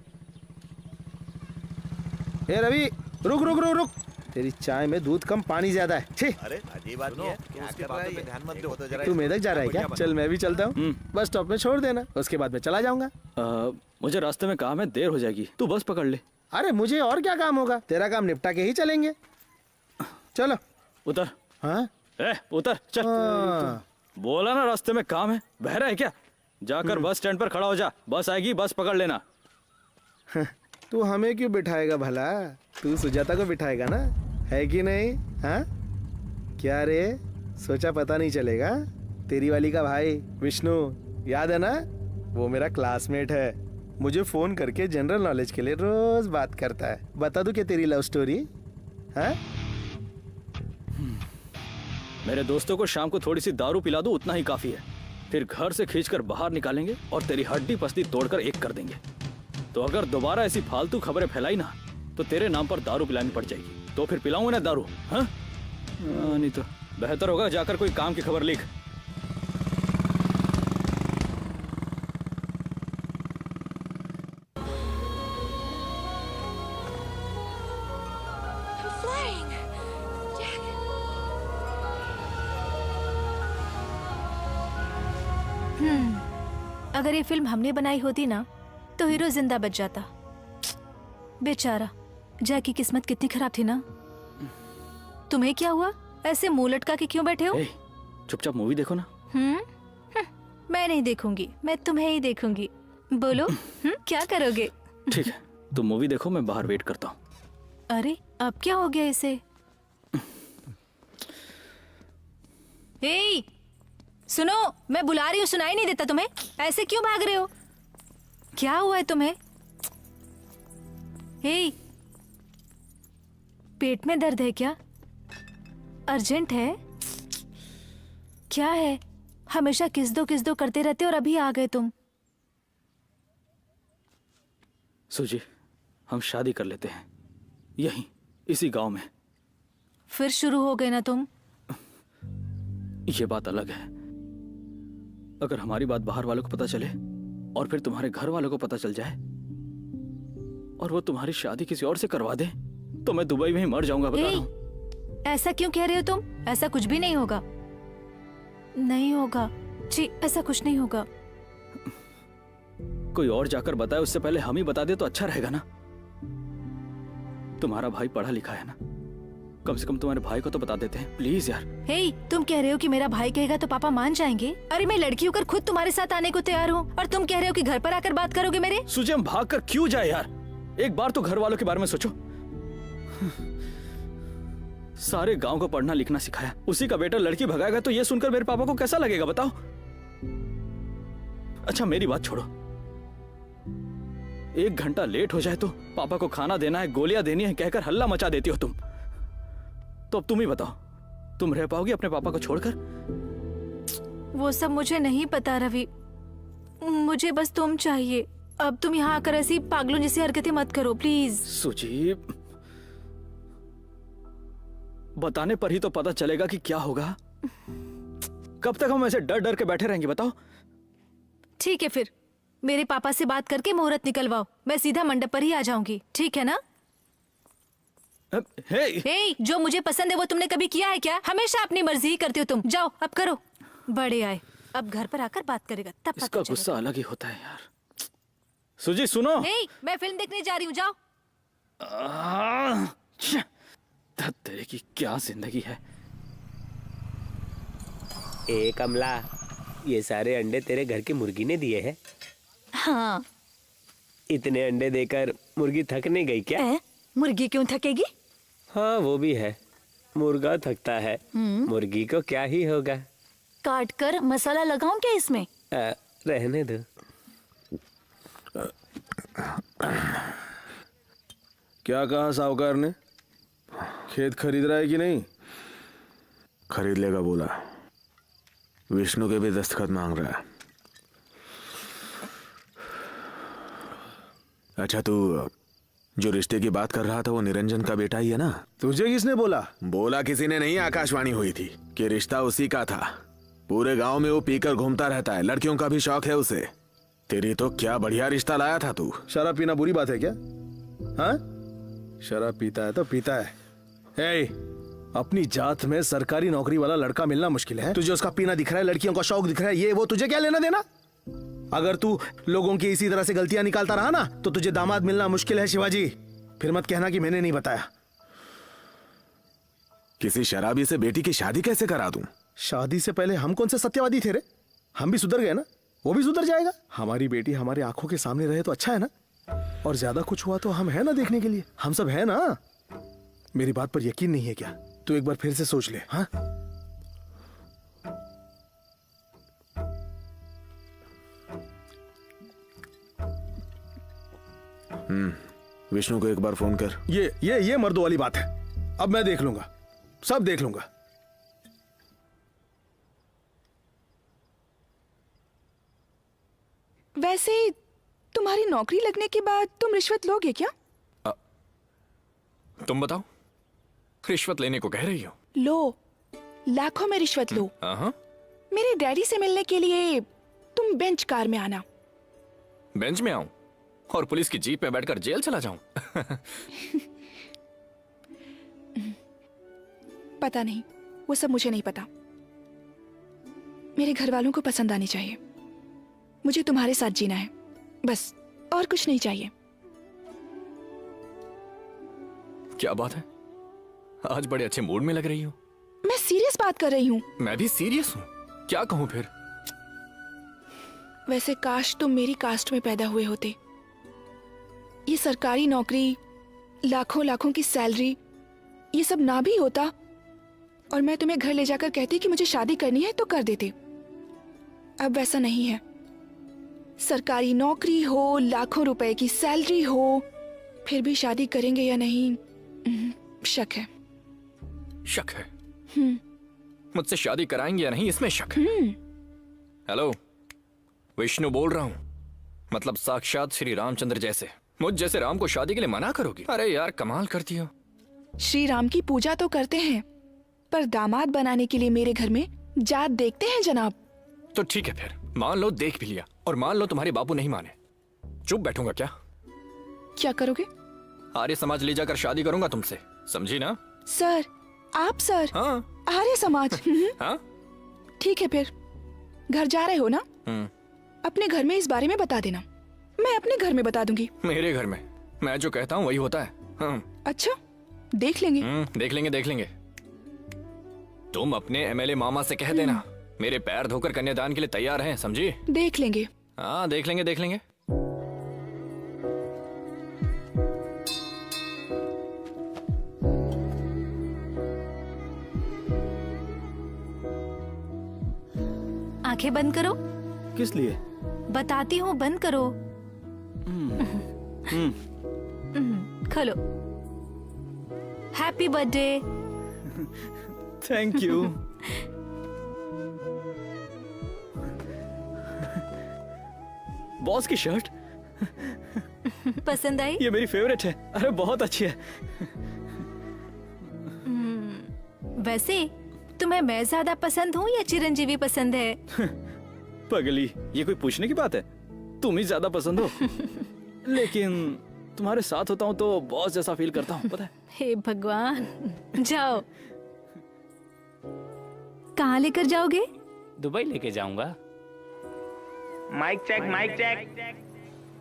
ए रवि, रुक रुक रुक रुक। तेरी चाय में दूध कम पानी ज्यादा है। छी, अरे अजीब बात है। क्या कर रहा है ये? ध्यान मत दो तो जरा। तू मेदक जा रहा है क्या? चल मैं भी चलता हूँ। बस स्टॉप में छोड़ देना, उसके बाद मैं चला जाऊंगा। मुझे रास्ते में काम है, देर हो जाएगी, तू बस पकड़ ले। अरे मुझे और क्या काम होगा? तेरा काम निपटा के ही चलेंगे। चलो। उतर। हाँ, उतर चल। हाँ। बोला ना रास्ते में काम है, बहरा है क्या? जाकर बस स्टैंड पर खड़ा हो जा, बस आएगी, बस पकड़ लेना। तू हमें क्यों बिठाएगा भला? तू सुजाता को बिठाएगा ना, है कि नहीं? हाँ, क्या रे, सोचा पता नहीं चलेगा? तेरी वाली का भाई विष्णु, याद है ना? वो मेरा क्लासमेट है। मुझे फोन करके जनरल नॉलेज के लिए रोज बात करता है। बता दूं क्या तेरी लव स्टोरी? हाँ, मेरे दोस्तों को शाम को थोड़ी सी दारू पिला दो, उतना ही काफी है। फिर घर से खींचकर बाहर निकालेंगे और तेरी हड्डी पसली तोड़कर एक कर देंगे। तो अगर दोबारा ऐसी फालतू खबरें फैलाई ना, तो तेरे नाम पर दारू पिलानी पड़ जाएगी। तो फिर पिलाऊंगा ना दारू? हाँ, नहीं तो बेहतर होगा जाकर कोई काम की खबर लिख। अगर ये फिल्म हमने बनाई होती ना, तो हीरो जिंदा बच जाता। बेचारा जैक की किस्मत कितनी खराब थी ना। तुम्हें क्या हुआ? ऐसे मुंह लटका के क्यों बैठे हो? चुपचाप मूवी देखो ना। मैं नहीं देखूंगी, मैं तुम्हें ही देखूंगी। बोलो, क्या करोगे? ठीक है, तुम मूवी देखो, मैं बाहर वेट करता हूँ। अरे अब क्या हो गया इसे? सुनो, मैं बुला रही हूँ, सुनाई नहीं देता तुम्हें? ऐसे क्यों भाग रहे हो? क्या हुआ है तुम्हें? पेट में दर्द है क्या? अर्जेंट है? क्या है? हमेशा किस दो करते रहते और अभी आ गए तुम। सुजी, हम शादी कर लेते हैं यहीं, इसी गांव में। फिर शुरू हो गए ना तुम। ये बात अलग है। अगर हमारी बात बाहर वालों को पता चले और फिर तुम्हारे घर वालों को पता चल जाए और वो तुम्हारी शादी किसी और से करवा दे तो मैं दुबई में ही मर जाऊंगा, बता रहा हूं। ऐसा क्यों कह रहे हो तुम? ऐसा कुछ भी नहीं होगा। नहीं होगा जी, ऐसा कुछ नहीं होगा। कोई और जाकर बताए उससे पहले हम ही बता दे तो अच्छा रहेगा ना। तुम्हारा भाई पढ़ा लिखा है ना, कम से कम तुम्हारे भाई को तो बता देते हैं, प्लीज यार। हे, तुम कह रहे हो कि मेरा भाई कहेगा तो पापा मान जाएंगे? अरे मैं लड़की होकर खुद तुम्हारे साथ आने को तैयार हूँ और तुम कह रहे हो कि घर पर आकर बात करोगे मेरे? सुजी, हम भाग कर क्यों जाए यार? एक बार तो घर वालों के बारे में सोचो। सारे गांव को पढ़ना लिखना सिखाया, उसी का बेटा लड़की भगाएगा तो ये सुनकर मेरे पापा को कैसा लगेगा बताओ? अच्छा मेरी बात छोड़ो, 1 घंटा लेट हो जाए तो पापा को खाना देना है, गोलियां देनी है कहकर हल्ला मचा देती हो तुम। तो अब तुम ही बताओ, तुम रह पाओगी अपने पापा को छोड़कर? वो सब मुझे नहीं पता रवि, मुझे बस तुम चाहिए। अब तुम यहाँ आकर ऐसी पागलों जैसी हरकतें मत करो प्लीज। सुजी, बताने पर ही तो पता चलेगा कि क्या होगा। कब तक हम ऐसे डर डर के बैठे रहेंगे बताओ? ठीक है फिर मेरे पापा से बात करके मुहूर्त निकलवाओ, मैं सीधा मंडप पर ही आ जाऊंगी, ठीक है ना? हे, जो मुझे पसंद है वो तुमने कभी किया है क्या? हमेशा अपनी मर्जी ही करते हो तुम। जाओ अब करो। बड़े आए, अब घर पर आकर बात करेगा तब पता इसका गुस्सा अलग ही होता है यार। सुजी सुनो। हे, मैं फिल्म देखने जा रही हूँ, जाओ। तेरे की क्या जिंदगी है। ए कमला, ये सारे अंडे तेरे घर की मुर्गी ने दिए हैं? हाँ। इतने अंडे देकर मुर्गी थक नहीं गई क्या? मुर्गी क्यों थकेगी? हाँ वो भी है, मुर्गा थकता है, मुर्गी को क्या ही होगा। काट कर मसाला लगाऊं क्या इसमें? रहने दो। क्या कहा साहूकार ने? खेत खरीद रहा है कि नहीं? खरीद लेगा बोला, विष्णु के भी दस्तखत मांग रहा है। अच्छा तू जो रिश्ते की बात कर रहा था वो निरंजन का बेटा ही है ना? तुझे किसने बोला? बोला किसी ने नहीं, आकाशवाणी हुई थी कि रिश्ता उसी का था। पूरे गांव में वो पीकर घूमता रहता है, लड़कियों का भी शौक है उसे। तेरी तो क्या बढ़िया रिश्ता लाया था तू। शराब पीना बुरी बात है क्या? हाँ, शराब पीता है तो पीता है। हे, अपनी जात में सरकारी नौकरी वाला लड़का मिलना मुश्किल है, तुझे उसका पीना दिख रहा है, लड़कियों का शौक दिख रहा है, ये वो तुझे क्या लेना देना? अगर तू लोगों की इसी तरह से गलतियां निकालता रहा ना तो तुझे दामाद मिलना मुश्किल है शिवाजी। फिर मत कहना कि मैंने नहीं बताया। किसी शराबी से बेटी की शादी कैसे करा दूं? शादी से पहले हम कौन से सत्यवादी थे रे? हम भी सुधर गए ना, वो भी सुधर जाएगा। हमारी बेटी हमारे आंखों के सामने रहे तो अच्छा है ना, और ज्यादा कुछ हुआ तो हम है ना देखने के लिए, हम सब है ना। मेरी बात पर यकीन नहीं है क्या? तू एक बार फिर से सोच ले। हाँ, विष्णु को एक बार फोन कर। ये मर्दों वाली बात है। अब मैं देख लूंगा, सब देख लूंगा। वैसे तुम्हारी नौकरी लगने के बाद तुम रिश्वत लोगे क्या? तुम बताओ, रिश्वत लेने को कह रही हो? लो, लाखों में रिश्वत लो। मेरे डैडी से मिलने के लिए तुम बेंच कार में आना। बेंच में आऊं और पुलिस की जीप पे बैठकर जेल चला जाऊं? पता नहीं, वो सब मुझे नहीं पता। मेरे घर वालों को पसंद आनी चाहिए। मुझे तुम्हारे साथ जीना है बस, और कुछ नहीं चाहिए। क्या बात है, आज बड़े अच्छे मूड में लग रही हो। मैं सीरियस बात कर रही हूँ। मैं भी सीरियस हूँ, क्या कहूँ फिर? वैसे काश तुम मेरी कास्ट में पैदा हुए होते। ये सरकारी नौकरी, लाखों लाखों की सैलरी, ये सब ना भी होता और मैं तुम्हें घर ले जाकर कहती कि मुझे शादी करनी है तो कर देते। अब वैसा नहीं है। सरकारी नौकरी हो, लाखों रुपए की सैलरी हो, फिर भी शादी करेंगे या नहीं शक है। शक है? मुझसे शादी कराएंगे या नहीं इसमें शक है। हेलो, विष्णु बोल रहा हूँ, मतलब साक्षात श्री रामचंद्र जैसे। मुझ जैसे राम को शादी के लिए मना करोगी? अरे यार कमाल करती हो। श्री राम की पूजा तो करते हैं, पर दामाद बनाने के लिए मेरे घर में जात देखते हैं जनाब। तो ठीक है फिर, मान लो देख भी लिया और मान लो तुम्हारे बापू नहीं माने, चुप बैठूंगा क्या? क्या करोगे? आर्य समाज ले जाकर शादी करूंगा तुमसे, समझी ना? सर, आप सर? हाँ। आर्य समाज? हाँ? ठीक है फिर, घर जा रहे हो ना? अपने घर में इस बारे में बता देना, मैं अपने घर में बता दूंगी। मेरे घर में मैं जो कहता हूँ वही होता है। अच्छा, देख लेंगे। देख लेंगे देख लेंगे। तुम अपने एमएलए मामा से कह देना मेरे पैर धोकर कन्यादान के लिए तैयार हैं, समझी? देख लेंगे। हाँ देख लेंगे देख लेंगे। आंखें बंद करो। किस लिए? बताती हूँ, बंद करो। खोलो। Happy birthday. Thank you. Boss की शर्ट पसंद आई? ये मेरी फेवरेट है। अरे बहुत अच्छी है। वैसे तुम्हें मैं ज्यादा पसंद हूँ या चिरंजीवी पसंद है? पगली, ये कोई पूछने की बात है? तुम ही ज्यादा पसंद हो। लेकिन तुम्हारे साथ होता हूँ तो बॉस जैसा फील करता हूँ, पता है? हे भगवान। जाओ। कहाँ लेकर जाओगे? दुबई लेके जाऊंगा। Mike check mike check.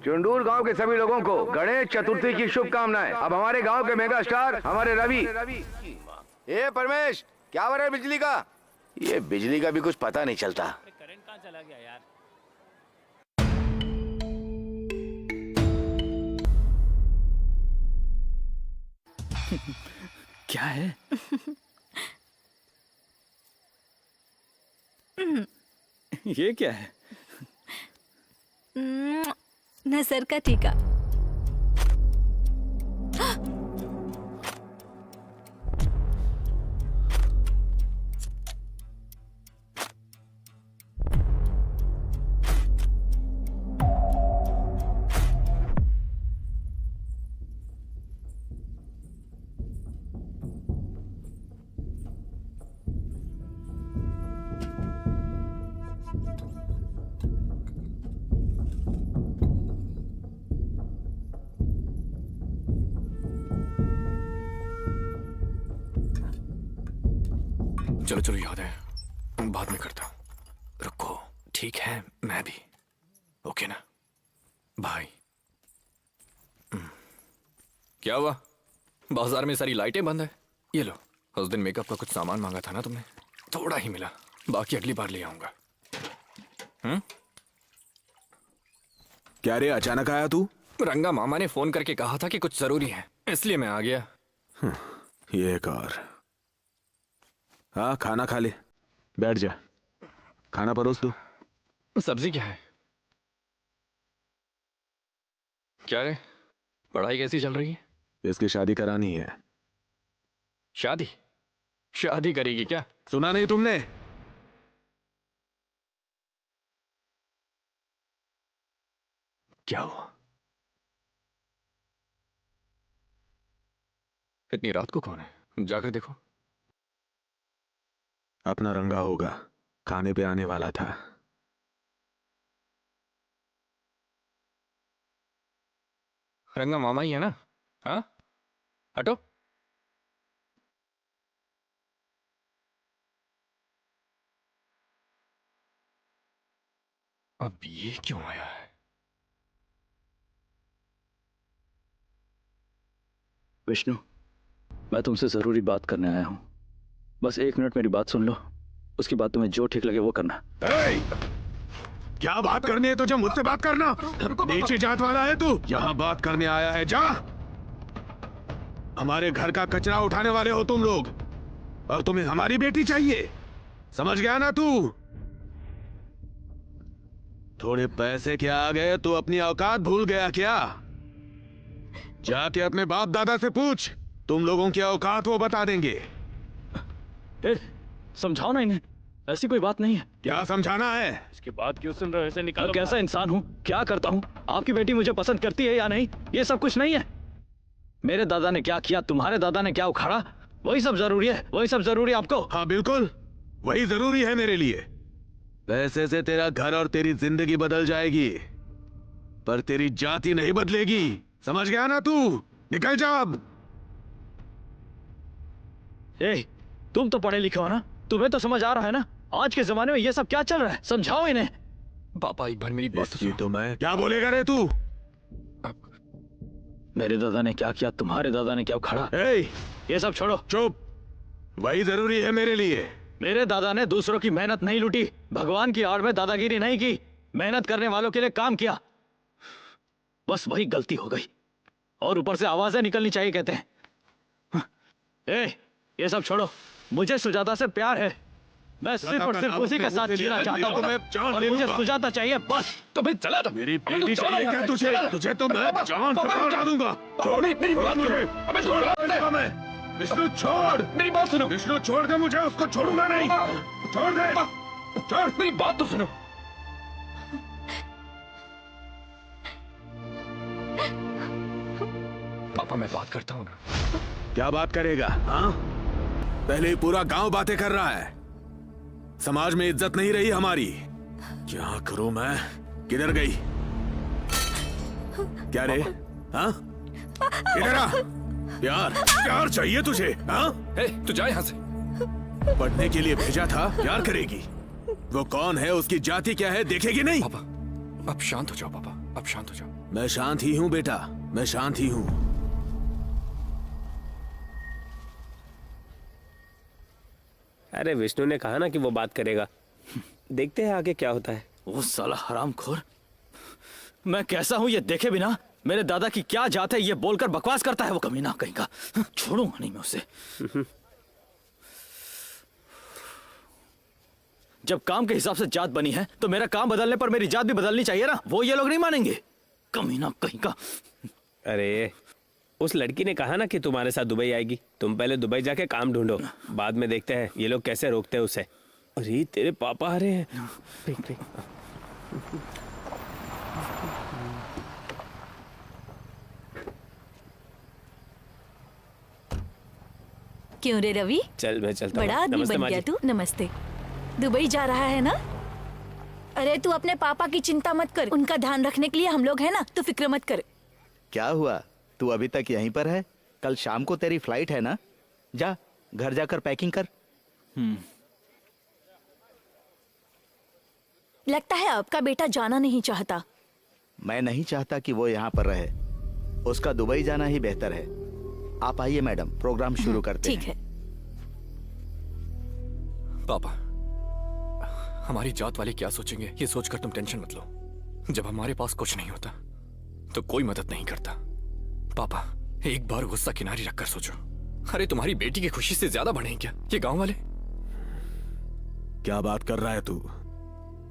Chundur गांव के सभी लोगों को गणेश चतुर्थी की शुभकामनाएं। अब हमारे गांव के मेगा स्टार हमारे रवि। ये परमेश, क्या हो रहा है बिजली का? ये बिजली का भी कुछ पता नहीं चलता। करंट कहाँ चला गया यार? क्या है? ये क्या है? नजर का टीका। चलो चलो, याद है, बाद में करता हूँ। रुको, ठीक है, मैं भी। ओके ना भाई? क्या हुआ? बाजार में सारी लाइटें बंद है। ये लो, उस दिन मेकअप का कुछ सामान मांगा था ना तुमने, थोड़ा ही मिला, बाकी अगली बार ले आऊंगा। क्या रे, अचानक आया तू? रंगा मामा ने फोन करके कहा था कि कुछ जरूरी है, इसलिए मैं आ गया। ये एक और। हाँ, खाना खा ले, बैठ जा, खाना परोस दो। सब्जी क्या है? क्या है? पढ़ाई कैसी चल रही है? इसकी शादी करानी है। शादी? शादी करेगी क्या? सुना नहीं तुमने? क्या हुआ? इतनी रात को कौन है? जाकर देखो। अपना रंगा होगा, खाने पे आने वाला था। रंगा मामा ही है ना? हाँ, हटो। अब ये क्यों आया है? विष्णु, मैं तुमसे जरूरी बात करने आया हूँ। बस 1 मिनट मेरी बात सुन लो, उसके बाद तुम्हें जो ठीक लगे वो करना। क्या बात करनी है तुझे? मुझसे बात करना। नीचे जात वाला है तू? यहाँ बात करने आया है, जा। हमारे घर का कचरा उठाने वाले हो तुम लोग, और तुम्हें हमारी बेटी चाहिए, समझ गया ना तू? थोड़े पैसे के आ गए तो अपनी औकात भूल गया क्या? जाके अपने बाप दादा से पूछ, तुम लोगों की औकात वो बता देंगे। समझाओ ना इन्हें, ऐसी कोई बात नहीं है। क्या समझाना है? इसके बाद क्यों सुन रहे हो? ऐसे निकालो। कैसा इंसान हूँ, क्या करता हूँ? आपकी बेटी मुझे पसंद करती है या नहीं, ये सब कुछ नहीं है। मेरे दादा ने क्या किया, तुम्हारे दादा ने क्या उखाड़ा, वही सब जरूरी है। वही सब जरूरी है आपको? हाँ बिल्कुल, वही जरूरी है मेरे लिए। पैसे से तेरा घर और तेरी जिंदगी बदल जाएगी, पर तेरी जाति नहीं बदलेगी। समझ गया ना तू? निकल जा अब। ए, तुम तो पढ़े लिखे हो ना, तुम्हें तो समझ आ रहा है ना आज के जमाने में ये सब क्या चल रहा है। समझाओ इन्हें। पापा एक बार मेरी बात तो सुनो। तो मैं क्या बोलेगा रे तू? मेरे दादा ने क्या किया, तुम्हारे दादा ने क्या उखाड़ा, ये सब छोड़ो। चुप, वही जरूरी है मेरे लिए। मेरे दादा ने दूसरों की मेहनत नहीं लूटी, भगवान की आड़ में दादागिरी नहीं की, मेहनत करने वालों के लिए काम किया। बस वही गलती हो गई, और ऊपर से आवाजें निकलनी चाहिए कहते हैं। ये सब छोड़ो, मुझे सुजाता से प्यार है। मैं सिर्फ और सिर्फ उसी के साथ जीना चाहता हूँ, और मुझे सुजाता चाहिए बस। तो भाई चला था। मेरी बेटी चाहिए क्या तुझे? तुझे तो मैं जान से मार दूंगा। छोड़ मेरी बात मुझे। अबे छोड़ मैं विष्णु, छोड़ मेरी बात सुनो। विष्णु, छोड़ दे मुझे, उसको छोड़ूंगा नहीं। छोड़ दे, छोड़। मेरी बात तो सुनो। पापा मैं बात करता हूँ ना। क्या बात करेगा? हाँ, पहले ही पूरा गांव बातें कर रहा है। समाज में इज्जत नहीं रही हमारी। क्या करूं मैं? किधर गई? क्या रे? हाँ, इधर आ। प्यार, प्यार चाहिए तुझे? हाँ, तू जा यहाँ से। पढ़ने के लिए भेजा था, प्यार करेगी। वो कौन है, उसकी जाति क्या है, देखेगी नहीं? पापा अब शांत हो जाओ। पापा अब शांत हो जाओ। मैं शांत ही हूँ बेटा, मैं शांत ही हूँ। अरे विष्णु ने कहा ना कि वो बात करेगा, देखते हैं आगे क्या होता है। वो साला हरामखोर, मैं कैसा हूं ये देखे बिना मेरे दादा की क्या जात है ये बोलकर बकवास करता है वो कमीना कहीं का। छोड़ूंगा नहीं मैं उसे। जब काम के हिसाब से जात बनी है तो मेरा काम बदलने पर मेरी जात भी बदलनी चाहिए ना। वो ये लोग नहीं मानेंगे, कमीना कहीं का। अरे उस लड़की ने कहा ना कि तुम्हारे साथ दुबई आएगी। तुम पहले दुबई जाके काम ढूंढो, बाद में देखते हैं ये लोग कैसे रोकते हैं उसे। अरे तेरे पापा आ रहे हैं। क्यों रे रवि, चल मैं चलता हूँ। बड़ा आदमी नमस्ते बन माँ गया जी। तू। नमस्ते। दुबई जा रहा है ना? अरे तू अपने पापा की चिंता मत कर, उनका ध्यान रखने के लिए हम लोग हैं ना, तू फिक्र मत कर। क्या हुआ, तू अभी तक यहीं पर है? कल शाम को तेरी फ्लाइट है ना? जा घर जाकर पैकिंग कर। लगता है आपका बेटा जाना नहीं चाहता। मैं नहीं चाहता कि वो यहाँ पर रहे, उसका दुबई जाना ही बेहतर है। आप आइए मैडम, प्रोग्राम शुरू करते ठीक हैं। है। पापा हमारी जात वाले क्या सोचेंगे ये सोचकर तुम टेंशन मत लो। जब हमारे पास कुछ नहीं होता तो कोई मदद नहीं करता। पापा एक बार गुस्सा किनारे रखकर सोचो। अरे तुम्हारी बेटी की खुशी से ज्यादा बढ़े क्या ये गांव वाले? क्या बात कर रहा है तू?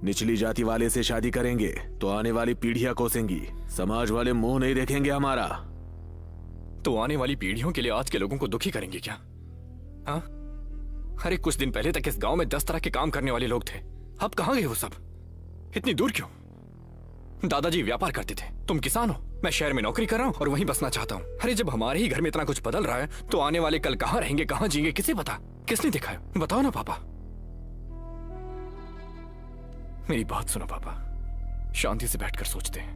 निचली जाति वाले से शादी करेंगे तो आने वाली पीढ़ियां कोसेंगी, समाज वाले मुंह नहीं देखेंगे हमारा। तो आने वाली पीढ़ियों के लिए आज के लोगों को दुखी करेंगे क्या? हाँ, अरे कुछ दिन पहले तक इस गांव में 10 तरह के काम करने वाले लोग थे, अब कहां गए वो सब? इतनी दूर क्यों? दादाजी व्यापार करते थे, तुम किसान हो, मैं शहर में नौकरी कर रहा हूं और वहीं बसना चाहता हूं। अरे जब हमारे ही घर में इतना कुछ बदल रहा है तो आने वाले कल कहां रहेंगे, कहां जिएंगे, किसे पता? किसने देखा है? बताओ ना पापा। मेरी बात सुनो पापा, शांति से बैठकर सोचते हैं।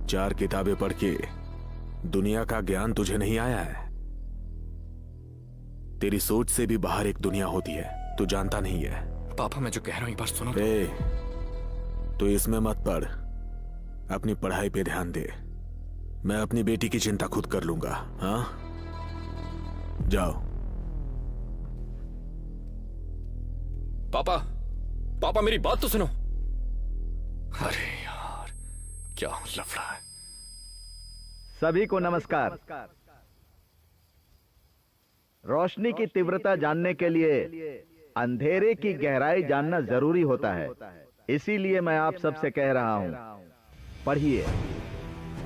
4 किताबें पढ़ के दुनिया का ज्ञान तुझे नहीं आया है। तेरी सोच से भी बाहर एक दुनिया होती है, तू जानता नहीं है। पापा मैं जो कह रहा हूं एक बार सुनो। तो इसमें मत पढ़, अपनी पढ़ाई पे ध्यान दे। मैं अपनी बेटी की चिंता खुद कर लूंगा। हाँ, जाओ। पापा पापा मेरी बात तो सुनो। अरे यार क्या लफड़ा है। सभी को नमस्कार। रोशनी की तीव्रता जानने के लिए अंधेरे की गहराई जानना जरूरी होता है। इसीलिए मैं आप सबसे कह रहा हूं, पढ़िए,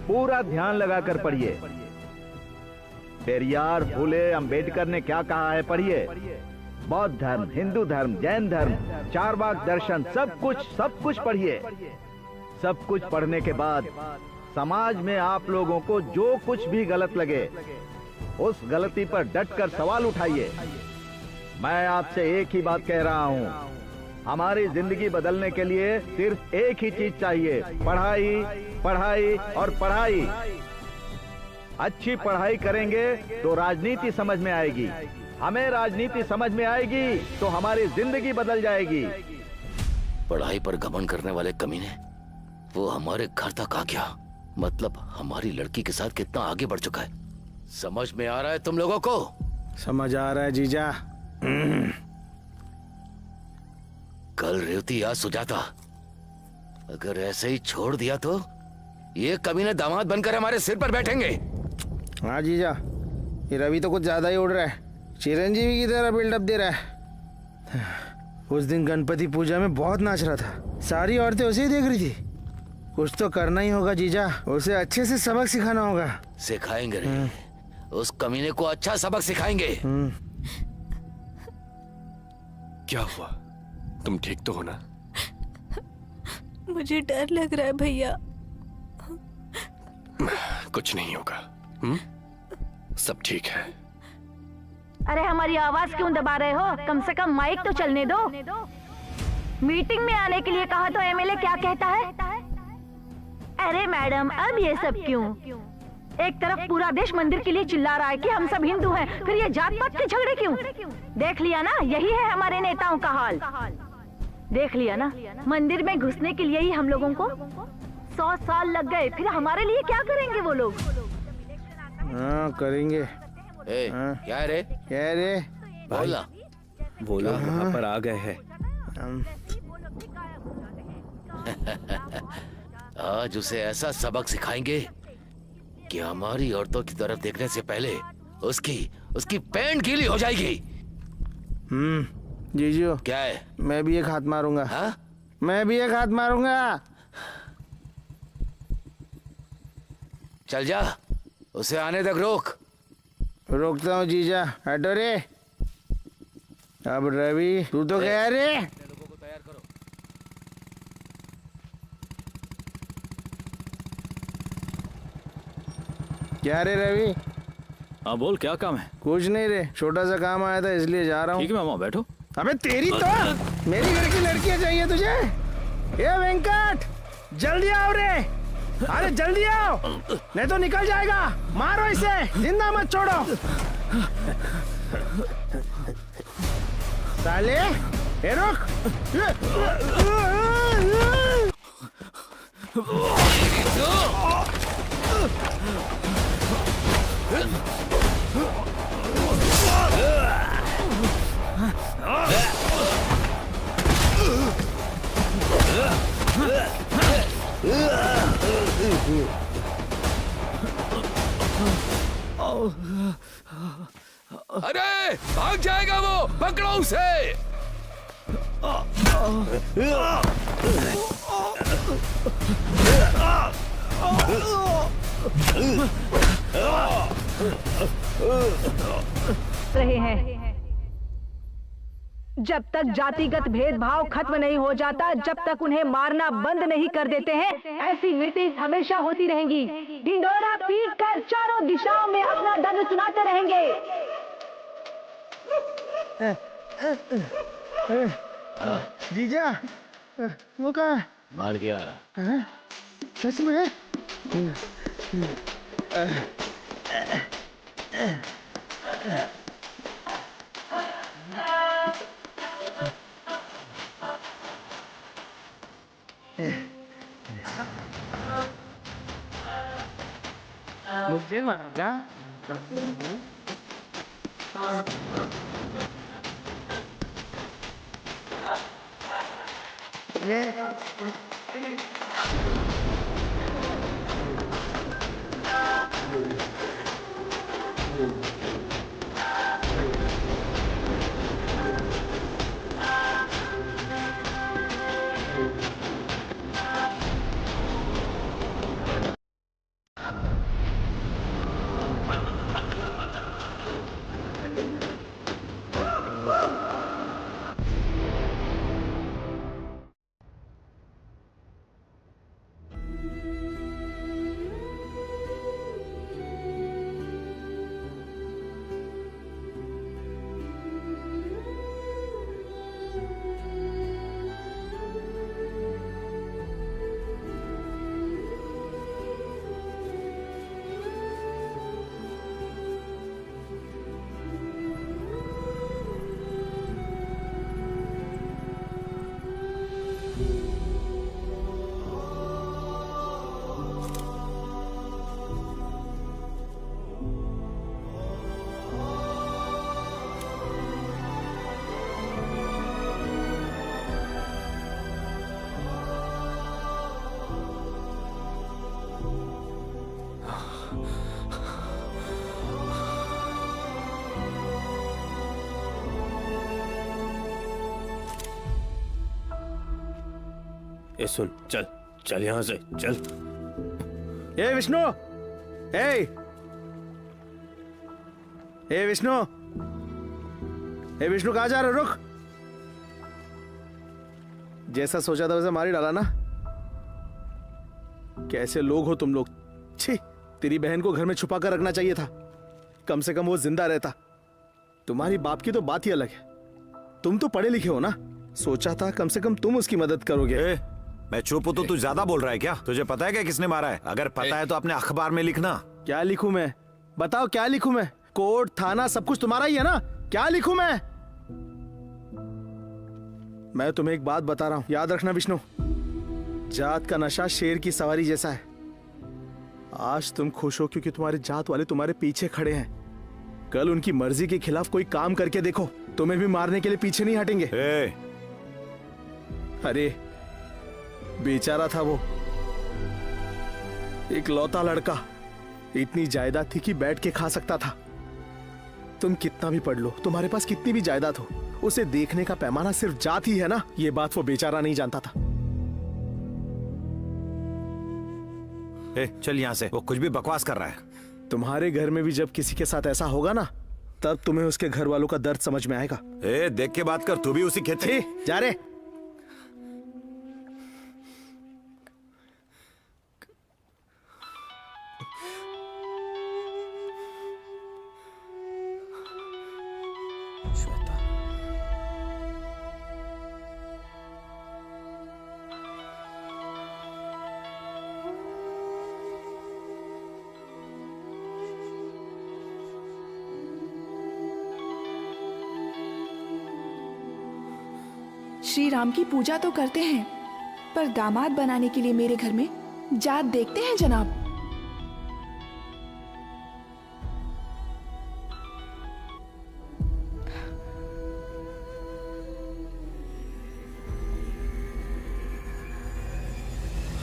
पूरा ध्यान लगाकर पढ़िए। पेरियार, फुले, अंबेडकर ने क्या कहा है, पढ़िए। बौद्ध धर्म, हिंदू धर्म, जैन धर्म, चारवाक दर्शन, सब कुछ पढ़िए। सब कुछ पढ़ने के बाद समाज में आप लोगों को जो कुछ भी गलत लगे उस गलती पर डटकर सवाल उठाइए। मैं आपसे एक ही बात कह रहा हूं, हमारी जिंदगी बदलने के लिए सिर्फ एक ही चीज चाहिए, पढ़ाई, पढ़ाई और पढ़ाई। अच्छी पढ़ाई करेंगे तो राजनीति समझ में आएगी, हमें राजनीति समझ में आएगी तो हमारी जिंदगी बदल जाएगी। पढ़ाई पर घमंड करने वाले कमीने वो हमारे घर तक आ गया, मतलब हमारी लड़की के साथ कितना आगे बढ़ चुका है। समझ में आ रहा है तुम लोगों को? समझ आ रहा है जीजा। कल रेवती या सुजाता अगर ऐसे ही छोड़ दिया तो ये कमीने दामाद बनकर हमारे सिर पर बैठेंगे। हाँ जीजा, ये रवि तो कुछ ज्यादा ही उड़ रहा है, चिरंजीवी की तरह बिल्डअप दे रहा है। उस दिन गणपति पूजा में बहुत नाच रहा था, सारी औरतें उसे ही देख रही थी। कुछ तो करना ही होगा जीजा, उसे अच्छे से सबक सिखाना होगा। सिखाएंगे रे, उस कमीने को अच्छा सबक सिखाएंगे। क्या हुआ? तुम ठीक तो हो ना? मुझे डर लग रहा है भैया। कुछ नहीं होगा। सब ठीक है। अरे हमारी आवाज क्यों दबा रहे हो? कम से कम माइक तो चलने दो। मीटिंग में आने के लिए कहा तो एमएलए क्या कहता है? अरे मैडम, अब ये सब क्यों? एक तरफ पूरा देश मंदिर के लिए चिल्ला रहा है कि हम सब हिंदू हैं, फिर ये जात पात के झगड़े क्यों? देख लिया ना, यही है हमारे नेताओं का हाल। देख लिया ना, मंदिर में घुसने के लिए ही हम लोगों को 100 साल लग गए, फिर हमारे लिए क्या करेंगे वो लोग? हाँ करेंगे। क्या है रे? क्या है रे? बोला वो लोग वहाँ पर आ गए हैं। आज उसे ऐसा सबक सिखाएंगे कि हमारी औरतों की तरफ देखने से पहले उसकी पैंट गीली हो जाएगी। जीजू क्या है? मैं भी एक हाथ मारूंगा। हाँ? मैं भी एक हाथ मारूंगा। चल जा, उसे आने तक रोक। रोकता हूँ जीजा, हटो रे। अब रवि तू तो गया रे। क्या रे रवि? हाँ बोल, क्या काम है? कुछ नहीं रे, छोटा सा काम आया था इसलिए जा रहा हूँ। ठीक है मामा, बैठो। अबे तेरी तो मेरी घर की लड़कियां चाहिए तुझे? ये वेंकट, जल्दी आओ रे। अरे जल्दी आओ, नहीं तो निकल जाएगा। मारो इसे, जिंदा मत छोड़ो। साले, ए रुक। अरे भाग जाएगा वो, पकड़ो उसे। रहे हैं। जब तक जातिगत भेदभाव खत्म नहीं हो जाता, जब तक उन्हें मारना बंद नहीं कर देते हैं, ऐसी मीटिंग हमेशा होती रहेंगी। ढिंडोरा पीट कर चारों दिशाओं में अपना दर्द सुनाते रहेंगे। जीजा, वो कहाँ है? मार गया। सच में? मुझे मारा। ये सुन, चल चल यहाँ से चल। ए विष्णु, ए विष्णु, ए विष्णु कहाँ जा रहे हो? रुक। जैसा सोचा था वैसा मार ही डाला ना। कैसे लोग हो तुम लोग। छी, तेरी बहन को घर में छुपा कर रखना चाहिए था, कम से कम वो जिंदा रहता। तुम्हारी बाप की तो बात ही अलग है। तुम तो पढ़े लिखे हो ना, सोचा था कम से कम तुम उसकी मदद करोगे। मैं चुप हूं तो तू ज्यादा बोल रहा है क्या? तुझे पता है क्या किसने मारा है? अगर पता है तो अपने अखबार में लिखना। क्या लिखूं मैं? बताओ क्या लिखूं मैं? कोर्ट थाना सब कुछ तुम्हारा ही है ना, क्या लिखूं मैं? मैं तुम्हें एक बात बता रहा हूं, याद रखना विष्णु, जात का नशा शेर की सवारी जैसा है। आज तुम खुश हो क्योंकि तुम्हारे जात वाले तुम्हारे पीछे खड़े हैं, कल उनकी मर्जी के खिलाफ कोई काम करके देखो, तुम्हें भी मारने के लिए पीछे नहीं हटेंगे। अरे बेचारा था वो, एक लौता लड़का, इतनी जायदाद थी कि बैठ के खा सकता था। तुम कितना भी पढ़ लो, तुम्हारे पास कितनी भी जायदाद हो, उसे देखने का पैमाना सिर्फ जात ही है ना। ये बात वो बेचारा नहीं जानता था। चल यहाँ से, वो कुछ भी बकवास कर रहा है। तुम्हारे घर में भी जब किसी के साथ ऐसा होगा ना, तब तुम्हें उसके घर वालों का दर्द समझ में आएगा। देख के बात कर, तू भी उसी खेत से जा रे। श्री राम की पूजा तो करते हैं, पर दामाद बनाने के लिए मेरे घर में जात देखते हैं जनाब।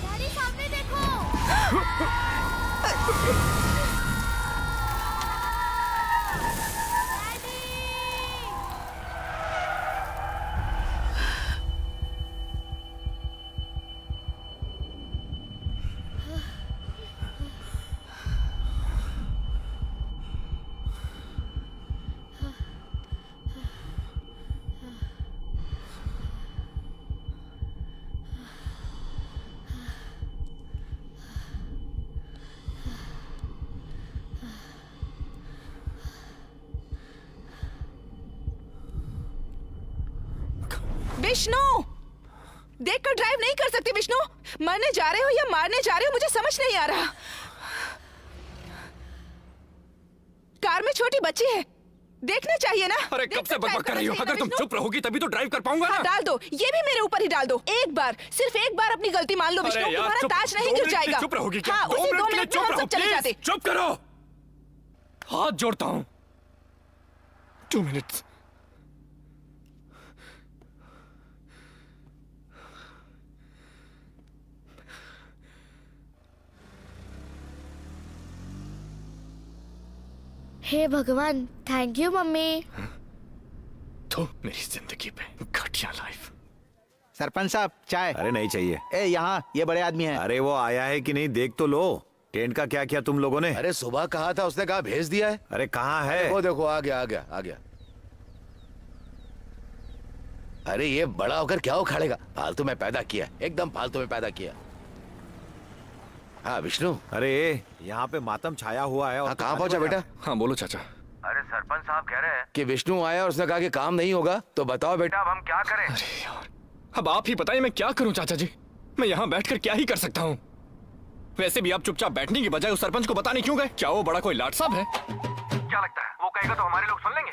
डैडी सामने देखो। विष्णु, देखकर ड्राइव नहीं कर सकते विष्णु। मरने जा रहे हो या मारने जा रहे हो मुझे समझ नहीं आ रहा। कार में छोटी बच्ची है, देखना चाहिए ना। अरे कब से बकबक कर रही हो? अगर तुम चुप रहोगी तभी तो ड्राइव कर पाऊंगा ना। डाल दो, ये भी मेरे ऊपर ही डाल दो। एक बार, सिर्फ एक बार अपनी गलती मान लो विष्णु, तुम्हारा ताज नहीं गिर जाएगा। चुप रहोगी क्या? हाँ, उसी 2 मिनट में हम सब चले जाते। चुप करो, हाथ जोड़ता हूँ। 2 मिनट्स। हे भगवान, थैंक यू मम्मी। तो मेरी जिंदगी पे घटिया लाइफ। सरपंच साहब चाय। अरे नहीं चाहिए। यहाँ ये बड़े आदमी हैं। अरे वो आया है कि नहीं देख तो लो। टेंट का क्या किया तुम लोगों ने? अरे सुबह कहा था, उसने कहा भेज दिया है। अरे कहाँ है? वो देखो आ गया आ गया आ गया। अरे ये बड़ा होकर क्या उखाड़ेगा, फालतू में पैदा किया, एकदम फालतू में पैदा किया। हाँ विष्णु। अरे यहाँ पे मातम छाया हुआ है। और कहाँ पहुंचा बेटा? हाँ बोलो चाचा। अरे सरपंच साहब कह रहे हैं कि विष्णु आया और उसने कहा कि काम नहीं होगा, तो बताओ बेटा अब हम क्या करें? अरे यार, अब आप ही बताइए मैं क्या करूं चाचा जी। मैं यहाँ बैठकर क्या ही कर सकता हूँ। वैसे भी आप चुपचाप बैठने की बजाय उस सरपंच को बताने क्यों गए? क्या वो बड़ा कोई लाट साहब है? क्या लगता है वो कहेगा तो हमारे लोग सुन लेंगे?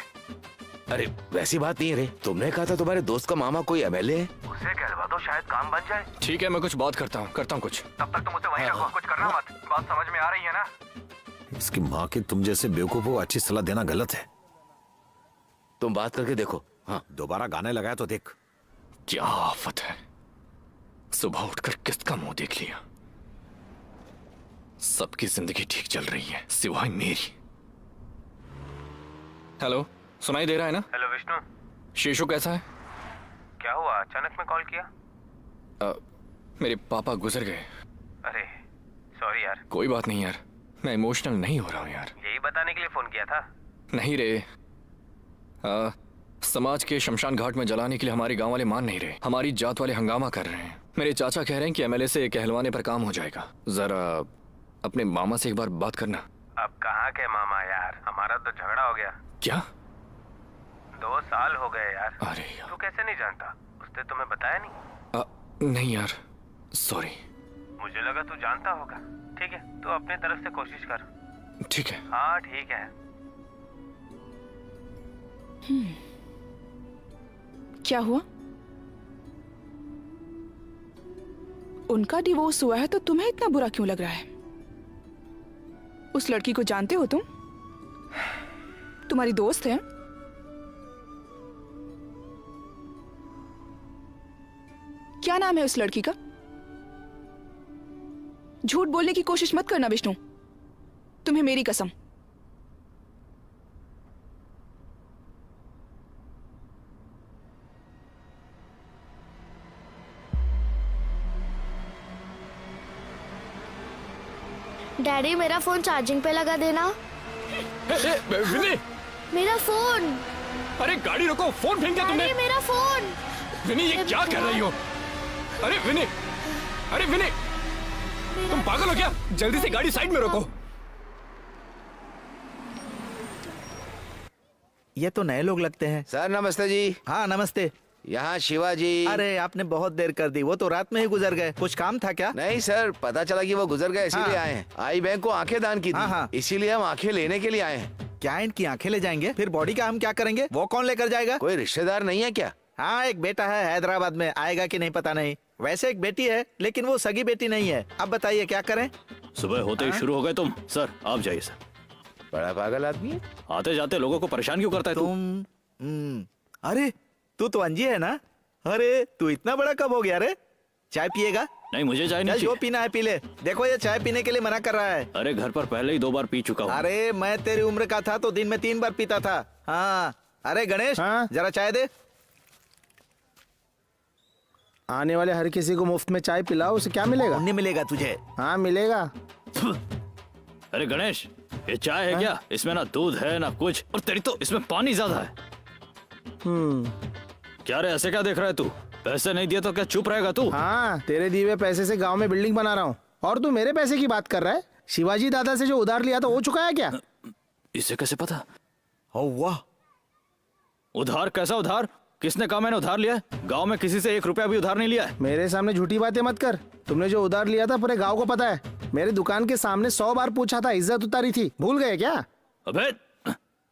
अरे वैसी बात नहीं है रे, तुमने कहा था तुम्हारे दोस्त का मामा कोई एमएलए है। उसे कहलवा दो, शायद काम बन जाए। ठीक है, मैं कुछ बात करता हूँ कुछ। तब तक तुम उसे वहीं रखो, कुछ करना मत। बात समझ में आ रही है ना? इसकी माँ की तुम जैसे बेवकूफों को अच्छी सलाह देना गलत है। तुम बात करके देखो। हाँ दोबारा गाने लगाया तो देख। क्या आफत है, सुबह उठकर किसका मुंह देख लिया। सबकी जिंदगी ठीक चल रही है सिवाय मेरी। हेलो, सुनाई दे रहा है ना? हेलो विष्णु। शीशु कैसा है? क्या हुआ, अचानक में कॉल किया? मेरे पापा गुजर गए। अरे सॉरी यार, कोई बात नहीं यार, मैं इमोशनल नहीं हो रहा हूँ यार। यही बताने के लिए फोन किया था। नहीं रे, समाज के शमशान घाट में जलाने के लिए हमारे गांव वाले मान नहीं रहे। हमारी जात वाले हंगामा कर रहे हैं। मेरे चाचा कह रहे हैं कि एमएलए से कहलवाने पर काम हो जाएगा। जरा अपने मामा से एक बार बात करना। अब कहाँ के मामा यार, हमारा तो झगड़ा हो गया। क्या? 2 साल हो गए यार। अरे यार। तू कैसे नहीं जानता? उसने तुम्हें बताया नहीं? नहीं यार, सॉरी। मुझे लगा तू जानता होगा। ठीक है, तू अपनी तरफ से कोशिश कर। ठीक है। हाँ ठीक है। क्या हुआ? उनका डिवोर्स हुआ है तो तुम्हें इतना बुरा क्यों लग रहा है? उस लड़की को जानते हो तुम? तुम्हारी दोस्त है? क्या नाम है उस लड़की का? झूठ बोलने की कोशिश मत करना विष्णु, तुम्हें मेरी कसम। डैडी मेरा फोन चार्जिंग पे लगा देना। विनी, मेरा फोन। अरे गाड़ी रोको, फोन फेंक दिया तुमने। डैडी मेरा फोन। विनी, ये क्या कर रही हो? अरे विनी, अरे विनी, तुम पागल हो क्या? जल्दी से गाड़ी साइड में रोको। ये तो नए लोग लगते हैं। सर नमस्ते जी। हाँ नमस्ते। यहाँ शिवाजी। अरे आपने बहुत देर कर दी, वो तो रात में ही गुजर गए। कुछ काम था क्या? नहीं सर, पता चला कि वो गुजर गए, इसीलिए हाँ। आए हैं। आई बैंक को आंखें दान की हाँ, हाँ। थी, इसीलिए हम आंखें लेने के लिए आए हैं। क्या इनकी आंखें ले जाएंगे? फिर बॉडी का हम क्या करेंगे? वो कौन लेकर जाएगा? कोई रिश्तेदार नहीं है क्या? हाँ एक बेटा है हैदराबाद में, आएगा कि नहीं पता नहीं। वैसे एक बेटी है लेकिन वो सगी बेटी नहीं है। अब बताइए क्या करें? सुबह होते ही शुरू हो गए तुम। सर आप जाइए सर। बड़ा पागल आदमी है। आते जाते लोगों को परेशान क्यों करता है तू? अरे तू तो अंजी है ना? अरे तू इतना बड़ा कब हो गया रे? चाय पिएगा? नहीं मुझे चाय नहीं चल जो चाहिए। पीना है पी ले। देखो ये चाय पीने के लिए मना कर रहा है। अरे घर पर पहले ही 2 बार पी चुका हूँ। अरे मैं तेरी उम्र का था तो दिन में 3 बार पीता था। हाँ अरे गणेश हाँ? जरा चाय दे। आने वाले हर किसी को मुफ्त में चाय पिलाओ, उसे क्या मिलेगा? नहीं मिलेगा तुझे। हाँ मिलेगा। अरे गणेश, ये चाय है क्या? इसमें ना दूध है ना कुछ, और तेरी तो इसमें पानी ज्यादा है। क्या रे ऐसे क्या देख रहा है तू? पैसे नहीं दिए तो क्या चुप रहेगा तू? हाँ तेरे दिए हुए पैसे से गांव में बिल्डिंग बना रहा हूँ, और तू मेरे पैसे की बात कर रहा है? शिवाजी दादा से जो उधार लिया था वो चुका है क्या? इसे कैसे पता? ओ वाह, उधार? कैसा उधार? किसने कहा मैंने उधार लिया है? गांव में किसी से 1 रुपया भी उधार नहीं लिया है। मेरे सामने झूठी बातें मत कर। तुमने जो उधार लिया था पूरे गांव को पता है। मेरे दुकान के सामने 100 बार पूछा था, इज्जत उतारी थी, भूल गए क्या? अबे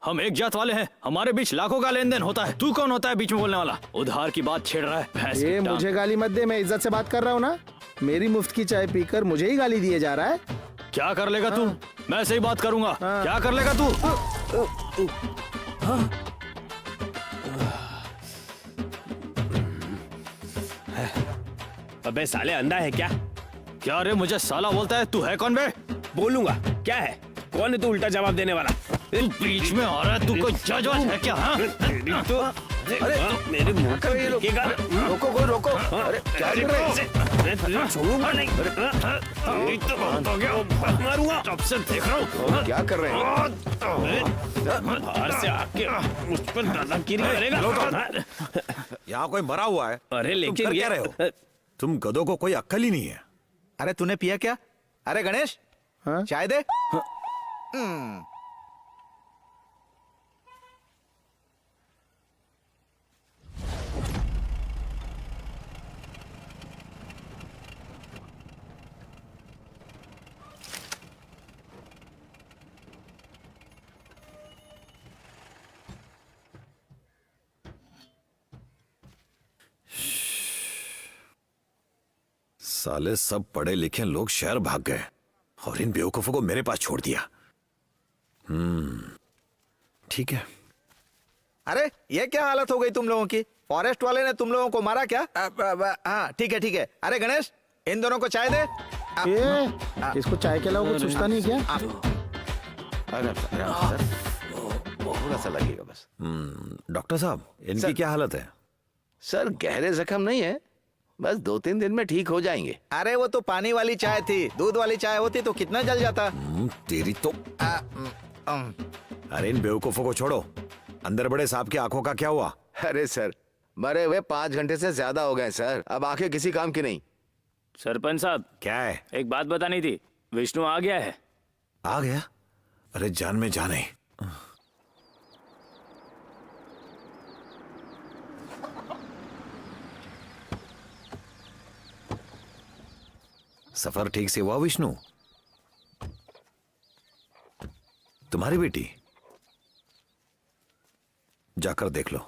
हम एक जात वाले हैं, हमारे बीच लाखों का लेन देन होता है। तू कौन होता है बीच में बोलने वाला? उधार की बात छेड़ रहा है। भैंस की ये टांग। मुझे गाली मत दे, मैं इज्जत से बात कर रहा हूँ ना। मेरी मुफ्त की चाय पीकर मुझे ही गाली दिए जा रहा है। क्या कर लेगा तू? मैं सही बात करूंगा। क्या कर लेगा तू? अबे साले अंधा है क्या? क्या रे मुझे साला बोलता है? तू है कौन बे? बोलूंगा। क्या है? कौन है तू उल्टा जवाब देने वाला? तू बीच में आ रहा है? तू कोई जज वज है क्या? हाँ? तो अरे मेरे मुंह का फेंकेगा। रोको कोई रोको। अरे क्या कर रहे हो? मैं तुझे छोड़ूंगा नहीं। तेरी तो बहुत हो गया, मारूंगा। कब से देख रहा हूँ। क्या कर रहे हैं? बाहर से आके मुझ पर दादागिरी करेगा। यहाँ कोई मरा हुआ है। अरे तुम लेकिन कर ये क्या रहे हो? तुम गधों को कोई अक्ल ही नहीं है। अरे तूने पिया क्या? अरे गणेश हाँ? चाय दे। साले सब पढ़े लिखे लोग शहर भाग गए और इन बेवकूफों को मेरे पास छोड़ दिया। ठीक है। अरे ये क्या हालत हो गई तुम लोगों की? फॉरेस्ट वाले ने तुम लोगों को मारा क्या? हाँ ठीक है ठीक है। अरे गणेश इन दोनों को चाय दे। ये इसको चाय के अलावा कुछ सोचता नहीं क्या? अरे सर, थोड़ा सा लगेगा बस। डॉक्टर साहब इनकी क्या हालत है? सर गहरे जख्म नहीं है, बस 2-3 दिन में ठीक हो जाएंगे। अरे वो तो पानी वाली चाय थी, दूध वाली चाय होती तो कितना जल जाता। तेरी तो अरे इन बेवकूफों को छोड़ो। अंदर बड़े साहब की आंखों का क्या हुआ? अरे सर, मरे हुए 5 घंटे से ज्यादा हो गए सर, अब आंखें किसी काम की नहीं। सरपंच साहब, क्या है? एक बात बतानी थी। विष्णु आ गया है। आ गया? अरे जान में जान है। सफर ठीक से हुआ विष्णु? तुम्हारी बेटी? जाकर देख लो।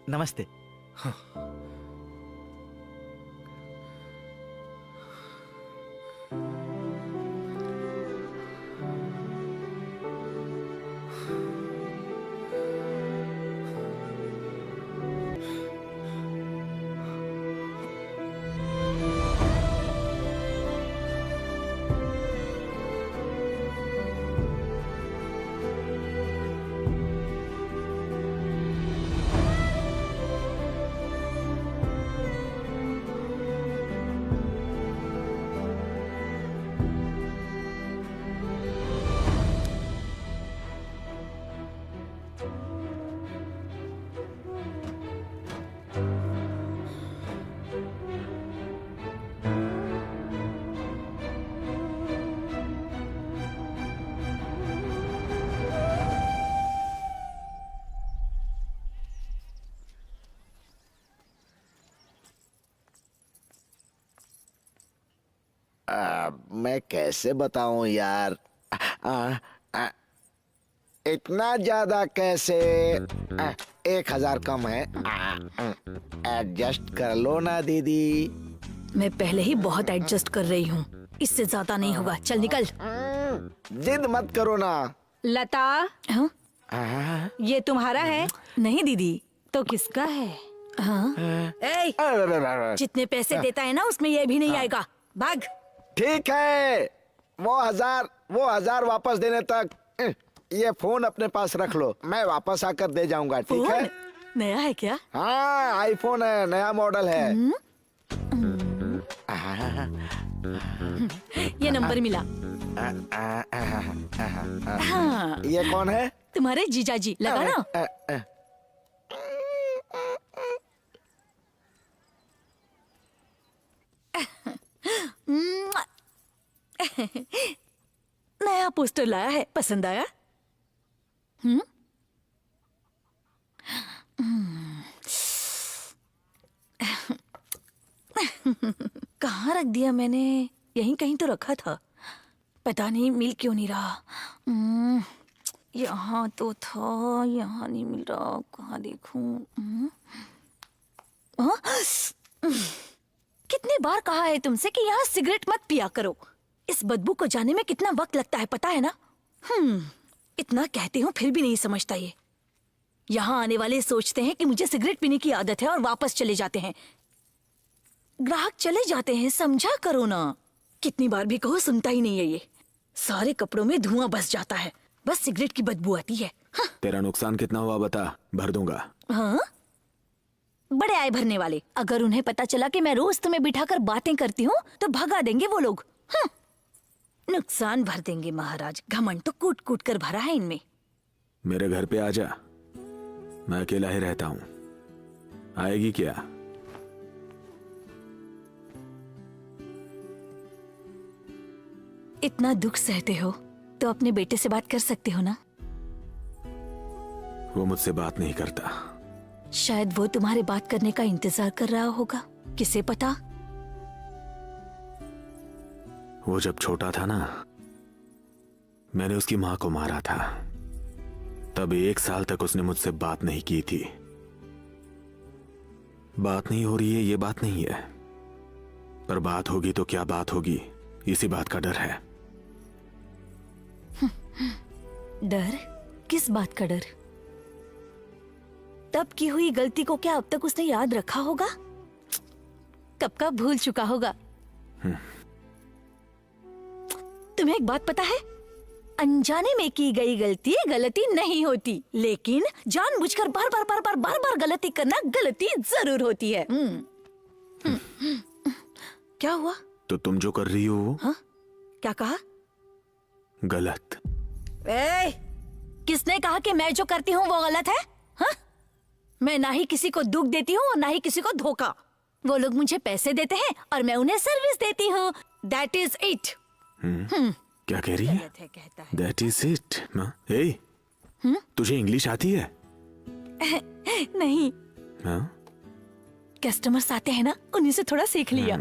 नमस्ते। मैं कैसे बताऊं यार, इतना ज्यादा कैसे? 1000 कम है, एडजस्ट कर लो ना दीदी। मैं पहले ही बहुत एडजस्ट कर रही हूँ, इससे ज्यादा नहीं होगा। चल निकल। जिद मत करो ना। लता, ये तुम्हारा है? नहीं दीदी, तो किसका है? हाँ? जितने पैसे देता है ना उसमें ये भी नहीं आएगा। भाग। ठीक है, वो 1000 वापस देने तक ये फोन अपने पास रख लो, मैं वापस आकर दे जाऊंगा। ठीक है? नया है क्या? हाँ, आईफोन है, नया मॉडल है। ये नंबर मिला। हाँ। ये कौन है? तुम्हारे जीजाजी। लगा ना? नया पोस्टर लाया है, पसंद आया? कहाँ रख दिया मैंने? यहीं कहीं तो रखा था, पता नहीं मिल क्यों नहीं रहा। यहाँ तो था, यहाँ नहीं मिल रहा, कहाँ देखूं? कितने बार कहा है तुमसे कि यहाँ सिगरेट मत पिया करो। इस बदबू को जाने में कितना वक्त लगता है पता है ना? इतना कहती हूँ फिर भी नहीं समझता ये। यहाँ आने वाले सोचते हैं कि मुझे सिगरेट पीने की आदत है और वापस चले जाते हैं। ग्राहक चले जाते हैं, समझा करो ना। कितनी बार भी कहो, सुनता ही नहीं है ये। सारे कपड़ों में धुआं बस जाता है, बस सिगरेट की बदबू आती है। तेरा नुकसान कितना हुआ बता, भर दूंगा। हाँ? बड़े आए भरने वाले। अगर उन्हें पता चला कि मैं रोज तुम्हें बिठाकर बातें करती हूँ तो भगा देंगे वो लोग। नुकसान भर देंगे महाराज, घमंड तो कूट कूट कर भरा है इनमें। मेरे घर पे आ जा, मैं अकेला ही रहता हूँ। आएगी क्या? इतना दुख सहते हो तो अपने बेटे से बात कर सकते हो ना? वो मुझसे बात नहीं करता। शायद वो तुम्हारे बात करने का इंतजार कर रहा होगा, किसे पता। वो जब छोटा था ना, मैंने उसकी माँ को मारा था। तब 1 साल तक उसने मुझसे बात नहीं की थी। बात नहीं हो रही है ये बात नहीं है, पर बात होगी तो क्या बात होगी, इसी बात का डर है। डर? किस बात का डर? तब की हुई गलती को क्या अब तक उसने याद रखा होगा? कब का भूल चुका होगा। तुम्हें एक बात पता है, अनजाने में की गई गलती गलती नहीं होती, लेकिन जानबूझकर बार बार बार बार बार बार गलती करना गलती जरूर होती है। क्या हुआ? तो तुम जो कर रही हो वो हाँ? क्या कहा? गलत। किसने कहा कि मैं जो करती हूँ वो गलत है? हाँ? मैं ना ही किसी को दुख देती हूँ और ना ही किसी को धोखा। वो लोग मुझे पैसे देते हैं और मैं उन्हें सर्विस देती हूँ। That is it. क्या कह रही है? गलत है कहता है। That is it. हे, तुझे इंग्लिश आती है? नहीं, हाँ? कस्टमर्स आते हैं ना, उन्हीं से थोड़ा सीख लिया।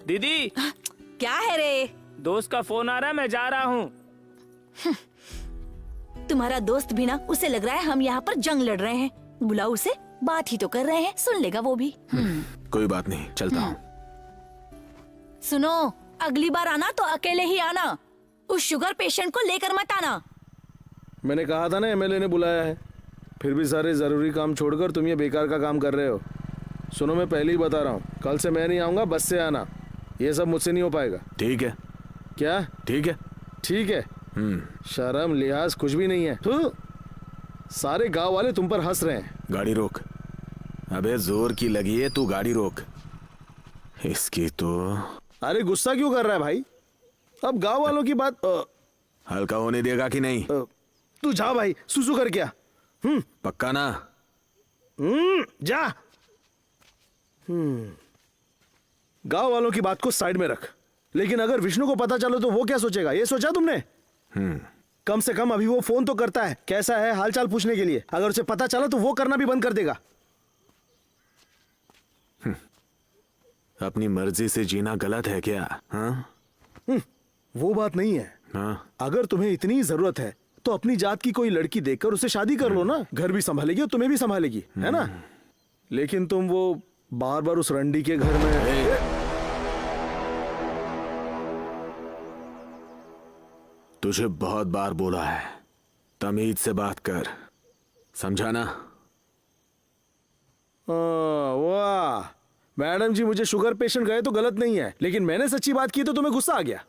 दीदी, क्या है रे? दोस्त का फोन आ रहा है, मैं जा रहा हूँ। तुम्हारा दोस्त भी ना, उसे लग रहा है हम यहाँ पर जंग लड़ रहे हैं। बुलाओ उसे, बात ही तो कर रहे हैं, सुन लेगा वो भी। कोई बात नहीं, चलता हूँ। सुनो, अगली बार आना तो अकेले ही आना, उस शुगर पेशेंट को लेकर मत आना। मैंने कहा था ना एमएलए ने बुलाया है, फिर भी सारे जरूरी काम छोड़कर तुम ये बेकार का काम कर रहे हो। सुनो, मैं पहले ही बता रहा हूँ, कल से मैं नहीं आऊंगा, बस से आना। ये सब मुझसे नहीं हो पाएगा। ठीक है। क्या ठीक है? ठीक है? शर्म लिहाज कुछ भी नहीं है। सारे गांव वाले तुम पर हंस रहे हैं। गाड़ी रोक। अबे जोर की लगी है, तू गाड़ी रोक। इसकी तो। अरे गुस्सा क्यों कर रहा है भाई? अब गांव वालों की बात हल्का होने देगा कि नहीं? तू जा भाई, सुसु कर क्या? पक्का ना? जा। गांव वालों की बात को साइड में रख, लेकिन अगर विष्णु को पता चलो तो वो क्या सोचेगा, ये सोचा तुमने? कम से कम अभी वो फोन तो करता है, कैसा है हालचाल पूछने के लिए। अगर उसे पता चला तो वो करना भी बंद कर देगा। अपनी मर्जी से जीना गलत है क्या? हाँ? वो बात नहीं है। हाँ? अगर तुम्हें इतनी जरूरत है तो अपनी जात की कोई लड़की देखकर उसे शादी कर लो ना, घर भी संभालेगी और तुम्हें भी संभालेगी, है ना? लेकिन तुम वो बार बार उस रंडी के घर में। तुझे बहुत बार बोला है, तमीज से बात कर, समझा ना? वाह मैडम जी, मुझे शुगर पेशेंट गए तो गलत नहीं है, लेकिन मैंने सच्ची बात की तो तुम्हें गुस्सा आ गया।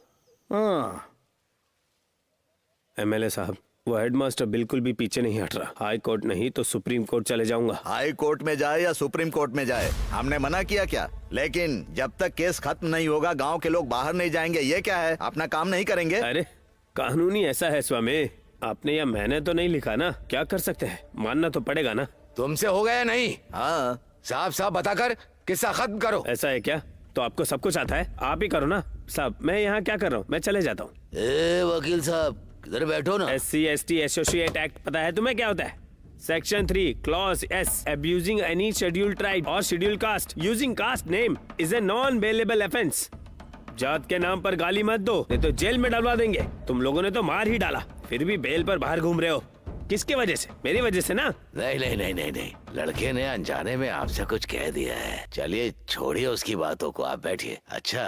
एमएलए साहब, वो हेडमास्टर बिल्कुल भी पीछे नहीं हट रहा। हाई कोर्ट नहीं तो सुप्रीम कोर्ट चले जाऊंगा। हाई कोर्ट में जाए या सुप्रीम कोर्ट में जाए, हमने मना किया क्या? लेकिन जब तक केस खत्म नहीं होगा गांव के लोग बाहर नहीं जाएंगे। ये क्या है, अपना काम नहीं करेंगे? अरे कानूनी ऐसा है स्वामी, आपने या मैंने तो नहीं लिखा ना, क्या कर सकते हैं, मानना तो पड़ेगा ना। तुमसे हो गया नहीं? हाँ, साफ साफ बताकर किस्सा खत्म करो। ऐसा है क्या? तो आपको सब कुछ आता है, आप ही करो ना। साहब मैं यहाँ क्या कर रहा हूँ, मैं चले जाता हूँ। वकील साहब इधर बैठो ना। SC ST एसोसिएट एक्ट पता है तुम्हें क्या होता है? Section 3 clause S, abusing any scheduled tribe or scheduled caste using caste name is a non-bailable offense। जात के नाम पर गाली मत दो, नहीं तो जेल में डलवा देंगे। तुम लोगों ने तो मार ही डाला, फिर भी बेल पर बाहर घूम रहे हो। किसकी वजह से? मेरी वजह से ना? नहीं नहीं नहीं नहीं नहीं, लड़के ने अनजाने में आपसे कुछ कह दिया है। चलिए छोड़िए उसकी बातों को, आप बैठिए। अच्छा,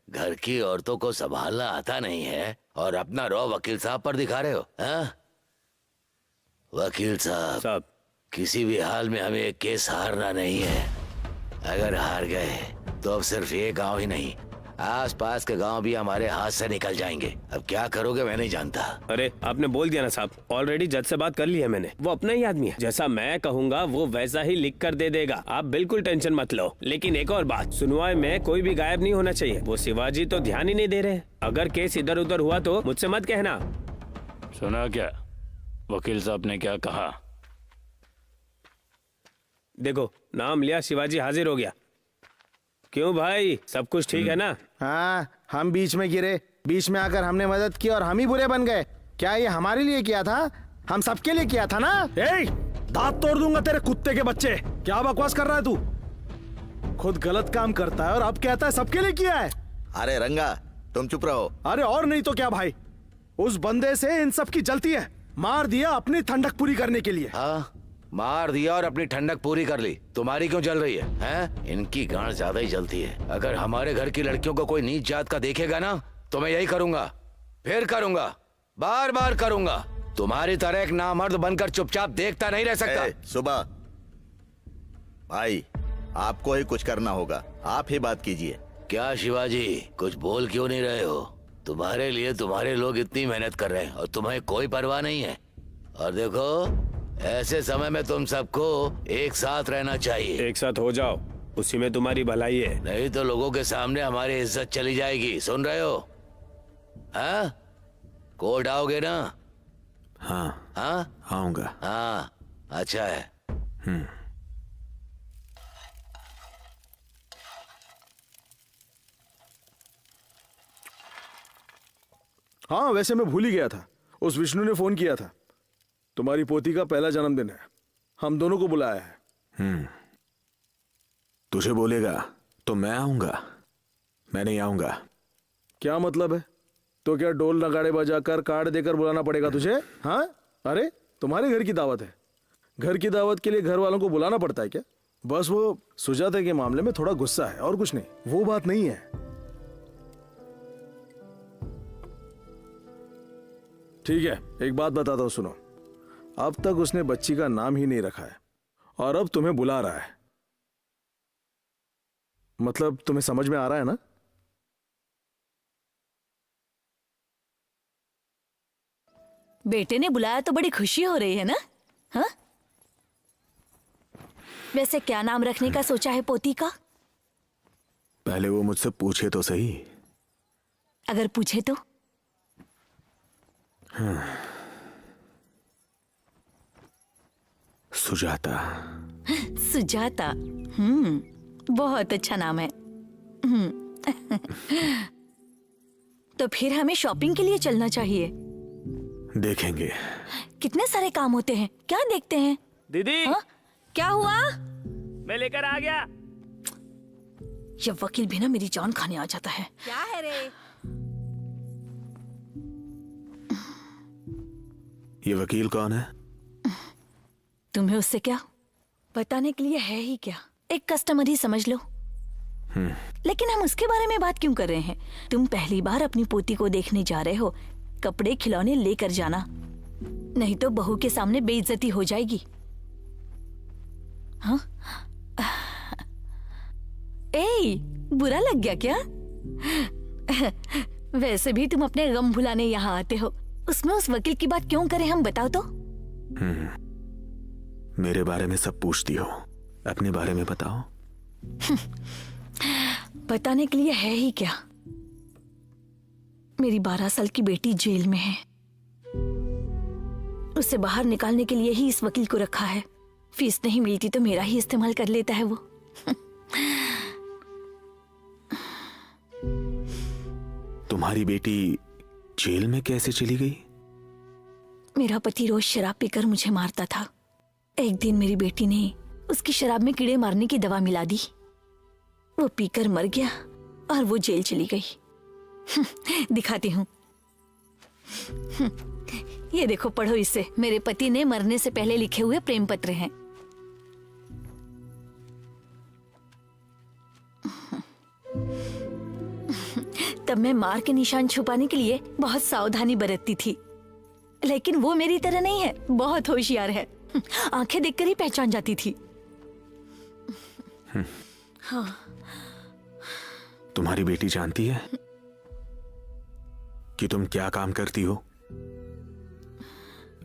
घर की औरतों को संभालना आता नहीं है और अपना रौ वकील साहब पर दिखा रहे हो? हाँ? वकील साहब, किसी भी हाल में हमें एक केस हारना नहीं है। अगर हार गए तो अब सिर्फ ये गांव ही नहीं, आसपास के गांव भी हमारे हाथ से निकल जाएंगे। अब क्या करोगे मैं नहीं जानता। अरे आपने बोल दिया ना साहब, ऑलरेडी जज से बात कर ली है मैंने, वो अपना ही आदमी है। जैसा मैं कहूँगा वो वैसा ही लिख कर दे देगा, आप बिल्कुल टेंशन मत लो। लेकिन एक और बात, सुनवाई में कोई भी गायब नहीं होना चाहिए। वो शिवाजी तो ध्यान ही नहीं दे रहे। अगर केस इधर उधर हुआ तो मुझसे मत कहना। सुना क्या वकील साहब ने क्या कहा? देखो नाम लिया, शिवाजी हाजिर हो गया। क्यों भाई, सब कुछ ठीक है ना? हाँ, हम बीच में गिरे, बीच में आकर हमने मदद की और हम ही बुरे बन गए। क्या ये हमारे लिए किया था? हम सबके लिए किया था ना? दांत तोड़ दूंगा तेरे कुत्ते के बच्चे। क्या बकवास कर रहा है तू? खुद गलत काम करता है और अब कहता है सबके लिए किया है। अरे रंगा, तुम चुप रहो। अरे और नहीं तो क्या भाई, उस बंदे से इन सब की जलती है। मार दिया अपनी ठंडक पूरी करने के लिए। हाँ, मार दिया और अपनी ठंडक पूरी कर ली। तुम्हारी क्यों जल रही है, हैं? इनकी गांड ज्यादा ही जलती है। अगर हमारे घर की लड़कियों को कोई नीच जात का देखेगा ना तो मैं यही करूंगा, फिर करूंगा, बार बार करूंगा। तुम्हारी तरह एक नामर्द बनकर चुपचाप देखता नहीं रह सकता। सुबह भाई, आपको ही कुछ करना होगा, आप ही बात कीजिए। क्या शिवाजी, कुछ बोल क्यों नहीं रहे हो? तुम्हारे लिए तुम्हारे लोग इतनी मेहनत कर रहे हैं और तुम्हें कोई परवाह नहीं है। और देखो, ऐसे समय में तुम सबको एक साथ रहना चाहिए। एक साथ हो जाओ, उसी में तुम्हारी भलाई है। नहीं तो लोगों के सामने हमारी इज्जत चली जाएगी। सुन रहे हो? हाँ, कोर्ट आओगे ना? हाँ हाँ आऊंगा। हाँ, अच्छा है। हाँ, वैसे मैं भूल ही गया था। उस विष्णु ने फोन किया था। तुम्हारी पोती का पहला जन्मदिन है, हम दोनों को बुलाया है। तुझे बोलेगा तो मैं आऊंगा, मैं नहीं आऊंगा। क्या मतलब है? तो क्या ढोल नगाड़े बजाकर कार्ड देकर बुलाना पड़ेगा तुझे? हाँ, अरे तुम्हारे घर की दावत है। घर की दावत के लिए घर वालों को बुलाना पड़ता है क्या? बस वो सुजाता के मामले में थोड़ा गुस्सा है और कुछ नहीं, वो बात नहीं है। ठीक है, एक बात बताता हूं, सुनो। अब तक उसने बच्ची का नाम ही नहीं रखा है और अब तुम्हें बुला रहा है। मतलब तुम्हें समझ में आ रहा है ना? बेटे ने बुलाया तो बड़ी खुशी हो रही है ना? हाँ? वैसे क्या नाम रखने का सोचा है पोती का? पहले वो मुझसे पूछे तो सही। अगर पूछे तो? सुजाता। सुजाता, बहुत अच्छा नाम है। तो फिर हमें शॉपिंग के लिए चलना चाहिए। देखेंगे। कितने सारे काम होते हैं, क्या देखते हैं? दीदी, हाँ? क्या हुआ? मैं लेकर आ गया। ये वकील भी ना मेरी जान खाने आ जाता है। क्या है रे? ये वकील कौन है? तुम्हें उससे क्या बताने के लिए है ही क्या? एक कस्टमर ही समझ लो। लेकिन हम उसके बारे में बात क्यों कर रहे हैं? तुम पहली बार अपनी पोती को देखने जा रहे हो, कपड़े खिलौने लेकर जाना, नहीं तो बहू के सामने बेइज्जती हो जाएगी। हाँ? ए, बुरा लग गया क्या? वैसे भी तुम अपने गम भुलाने यहाँ आते हो, उसमें उस वकील की बात क्यों करें हम, बताओ तो। मेरे बारे में सब पूछती हो, अपने बारे में बताओ। बताने के लिए है ही क्या? मेरी 12 साल की बेटी जेल में है। उसे बाहर निकालने के लिए ही इस वकील को रखा है। फीस नहीं मिलती तो मेरा ही इस्तेमाल कर लेता है वो। तुम्हारी बेटी जेल में कैसे चली गई? मेरा पति रोज शराब पीकर मुझे मारता था। एक दिन मेरी बेटी ने उसकी शराब में कीड़े मारने की दवा मिला दी। वो पीकर मर गया और वो जेल चली गई। दिखाती हूँ। ये देखो, पढ़ो इसे। मेरे पति ने मरने से पहले लिखे हुए प्रेम पत्र हैं। तब मैं मार के निशान छुपाने के लिए बहुत सावधानी बरतती थी, लेकिन वो मेरी तरह नहीं है, बहुत होशियार है। आंखें देखकर ही पहचान जाती थी। हाँ। तुम्हारी बेटी जानती है कि तुम क्या काम करती हो?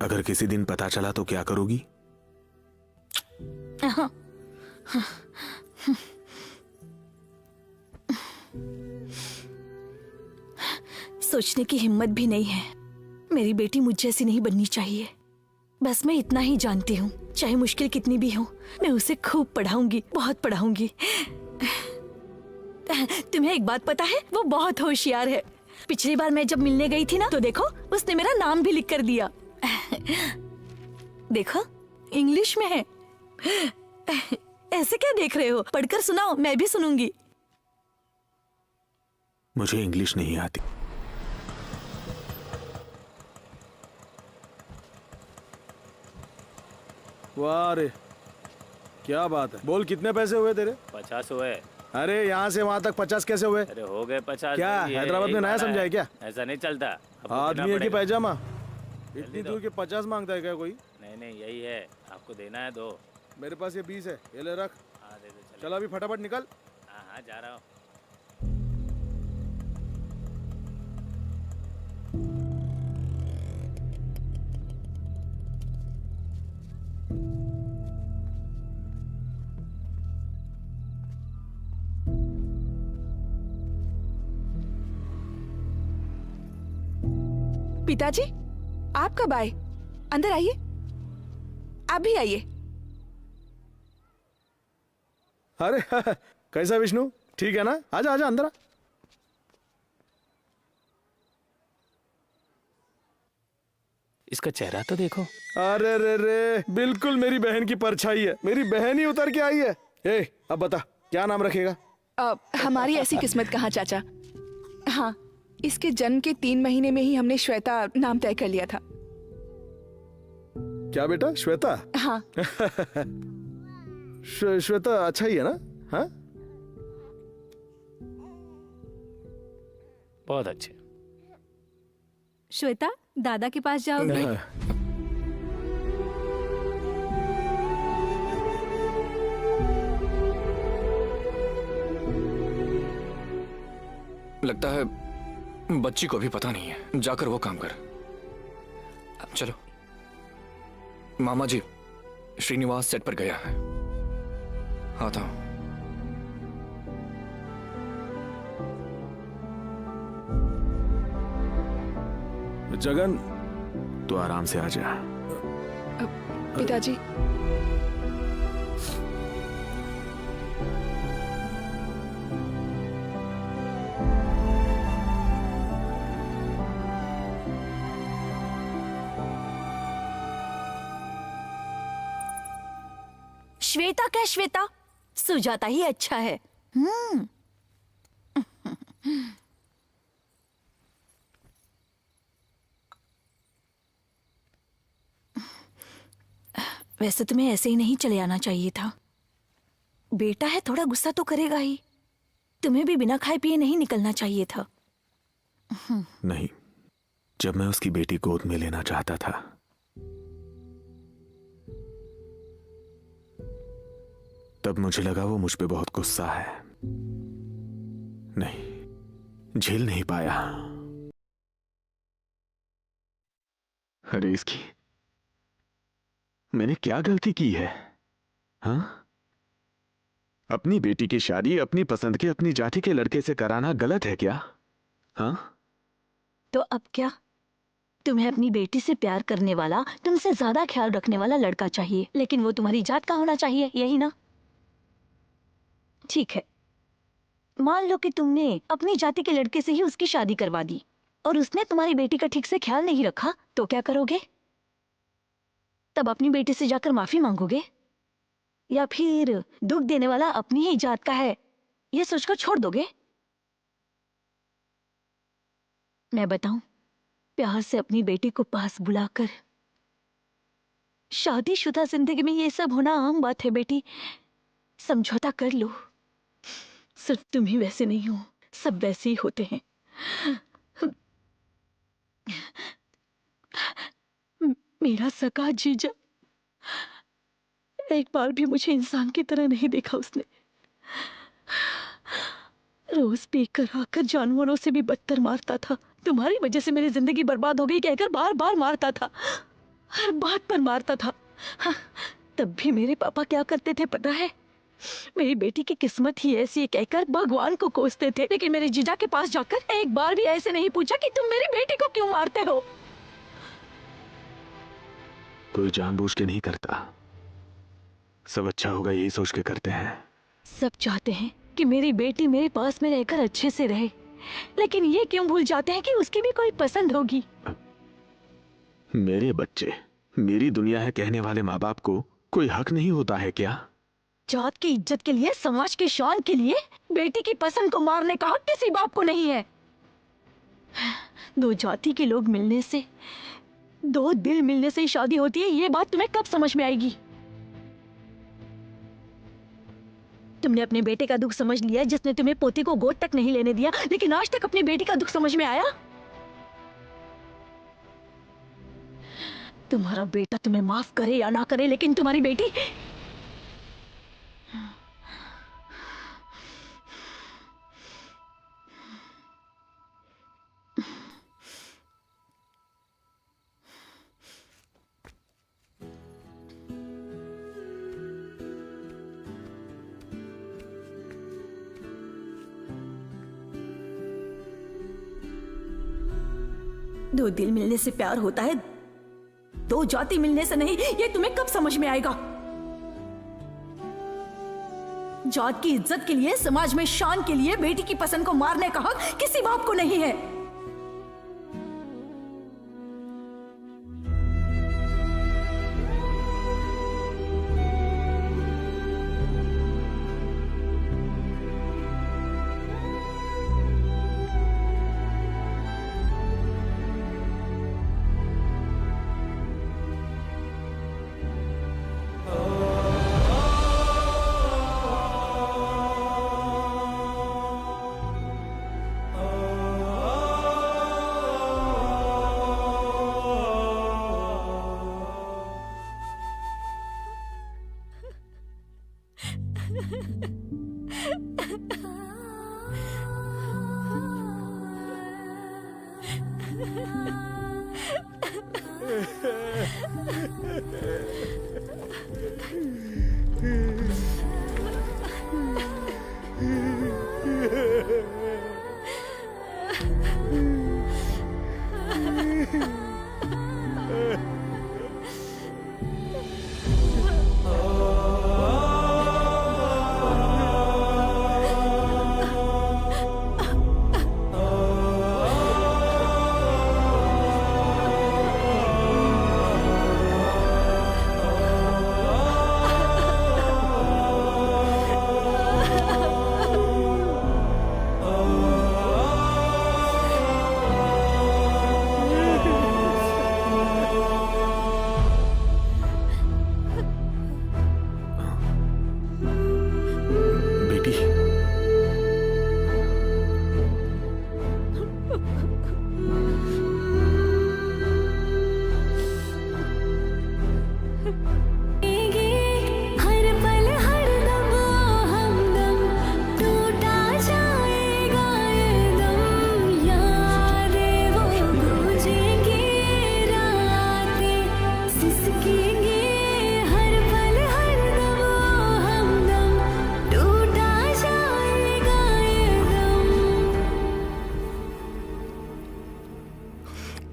अगर किसी दिन पता चला तो क्या करोगी? हाँ। सोचने की हिम्मत भी नहीं है। मेरी बेटी मुझ जैसी नहीं बननी चाहिए। बस मैं इतना ही जानती हूँ, चाहे मुश्किल कितनी भी हो, मैं उसे खूब पढ़ाऊंगी, बहुत पढ़ाऊंगी। तुम्हें एक बात पता है, वो बहुत होशियार है। पिछली बार मैं जब मिलने गई थी ना, तो देखो उसने मेरा नाम भी लिख कर दिया। देखो, इंग्लिश में है। ऐसे क्या देख रहे हो? पढ़कर सुनाओ, मैं भी सुनूंगी। मुझे इंग्लिश नहीं आती। वाह रे, क्या बात है। बोल, कितने पैसे हुए तेरे? 50 हुए। अरे यहाँ से वहां तक 50 कैसे हुए? अरे हो गए 50। क्या हैदराबाद में नया समझा है क्या? ऐसा नहीं चलता। आदमी है कि पैजामा? इतनी दूर के 50 मांगता है क्या कोई? नहीं, यही है, आपको देना है। दो मेरे पास ये 20 है, ये ले रख। हाँ, दे दो। चल अभी फटाफट निकल। हाँ, जा रहा हूँ। पिताजी, आप कब आए? अंदर आइए, आप भी आइए। अरे कैसा विष्णु, ठीक है ना? आजा आजा अंदर आ। इसका चेहरा तो देखो। अरे रे रे, बिल्कुल मेरी बहन की परछाई है। मेरी बहन ही उतर के आई है। ए, अब बता क्या नाम रखेगा? हमारी ऐसी किस्मत कहाँ चाचा। हाँ, इसके जन्म के 3 महीने में ही हमने श्वेता नाम तय कर लिया था। क्या बेटा, श्वेता? हाँ। श्वेता अच्छा ही है ना? हाँ, बहुत अच्छे। श्वेता, दादा के पास जाओगे? लगता है बच्ची को भी पता नहीं है। जाकर वो काम कर। चलो। मामा जी, श्रीनिवास सेट पर गया है। आता हूं। जगन, तो आराम से आ जा। पिताजी, श्वेता क्या श्वेता, सुजाता ही अच्छा है। वैसे तुम्हें ऐसे ही नहीं चले आना चाहिए था। बेटा है, थोड़ा गुस्सा तो करेगा ही। तुम्हें भी बिना खाए पिए नहीं निकलना चाहिए था। नहीं, जब मैं उसकी बेटी गोद में लेना चाहता था, तब मुझे लगा वो मुझ पे बहुत गुस्सा है। नहीं, झेल नहीं पाया। अरे इसकी, मैंने क्या गलती की है? हाँ, अपनी बेटी की शादी अपनी पसंद के, अपनी जाति के लड़के से कराना गलत है क्या? हाँ, तो अब क्या? तुम्हें अपनी बेटी से प्यार करने वाला, तुमसे ज्यादा ख्याल रखने वाला लड़का चाहिए, लेकिन वो तुम्हारी जात का होना चाहिए, यही ना? ठीक है, मान लो कि तुमने अपनी जाति के लड़के से ही उसकी शादी करवा दी और उसने तुम्हारी बेटी का ठीक से ख्याल नहीं रखा, तो क्या करोगे? तब अपनी बेटी से जाकर माफी मांगोगे, या फिर दुख देने वाला अपनी ही जात का है यह सोचकर छोड़ दोगे? मैं बताऊं, प्यार से अपनी बेटी को पास बुलाकर, शादीशुदा जिंदगी में ये सब होना आम बात है बेटी। समझौता कर लो। सिर्फ तुम ही वैसे नहीं हो, सब वैसे ही होते हैं। मेरा सगा जीजा एक बार भी मुझे इंसान की तरह नहीं देखा उसने। रोज पीकर आकर जानवरों से भी बदतर मारता था। तुम्हारी वजह से मेरी जिंदगी बर्बाद हो गई कहकर बार बार मारता था, हर बात पर मारता था। हाँ, तब भी मेरे पापा क्या करते थे पता है? मेरी बेटी की किस्मत ही ऐसी है कहकर भगवान को कोसते थे, लेकिन मेरे जीजा के पास जाकर एक बार भी ऐसे नहीं पूछा कि तुम मेरी बेटी को क्यों मारते हो। कोई जानबूझ के नहीं करता, सब अच्छा होगा यही सोच के करते हैं। सब चाहते हैं कि मेरी बेटी मेरे पास में रहकर अच्छे से रहे, लेकिन ये क्यों भूल जाते हैं कि उसकी भी कोई पसंद होगी। मेरे बच्चे मेरी दुनिया है कहने वाले माँ बाप को कोई हक नहीं होता है क्या? जात की इज्जत के लिए, समाज की शान के लिए बेटी की पसंद को मारने का हक किसी बाप को नहीं है। दो जाति के लोग मिलने से, दो दिल मिलने से ही शादी होती है, ये बात तुम्हें कब समझ में आएगी? तुमने अपने बेटे का दुख समझ लिया जिसने तुम्हें पोती को गोद तक नहीं लेने दिया, लेकिन आज तक अपनी बेटी का दुख समझ में आया? तुम्हारा बेटा तुम्हें माफ करे या ना करे, लेकिन तुम्हारी बेटी दो दिल मिलने से प्यार होता है, दो जाति मिलने से नहीं। ये तुम्हें कब समझ में आएगा? जात की इज्जत के लिए, समाज में शान के लिए बेटी की पसंद को मारने का हक किसी बाप को नहीं है।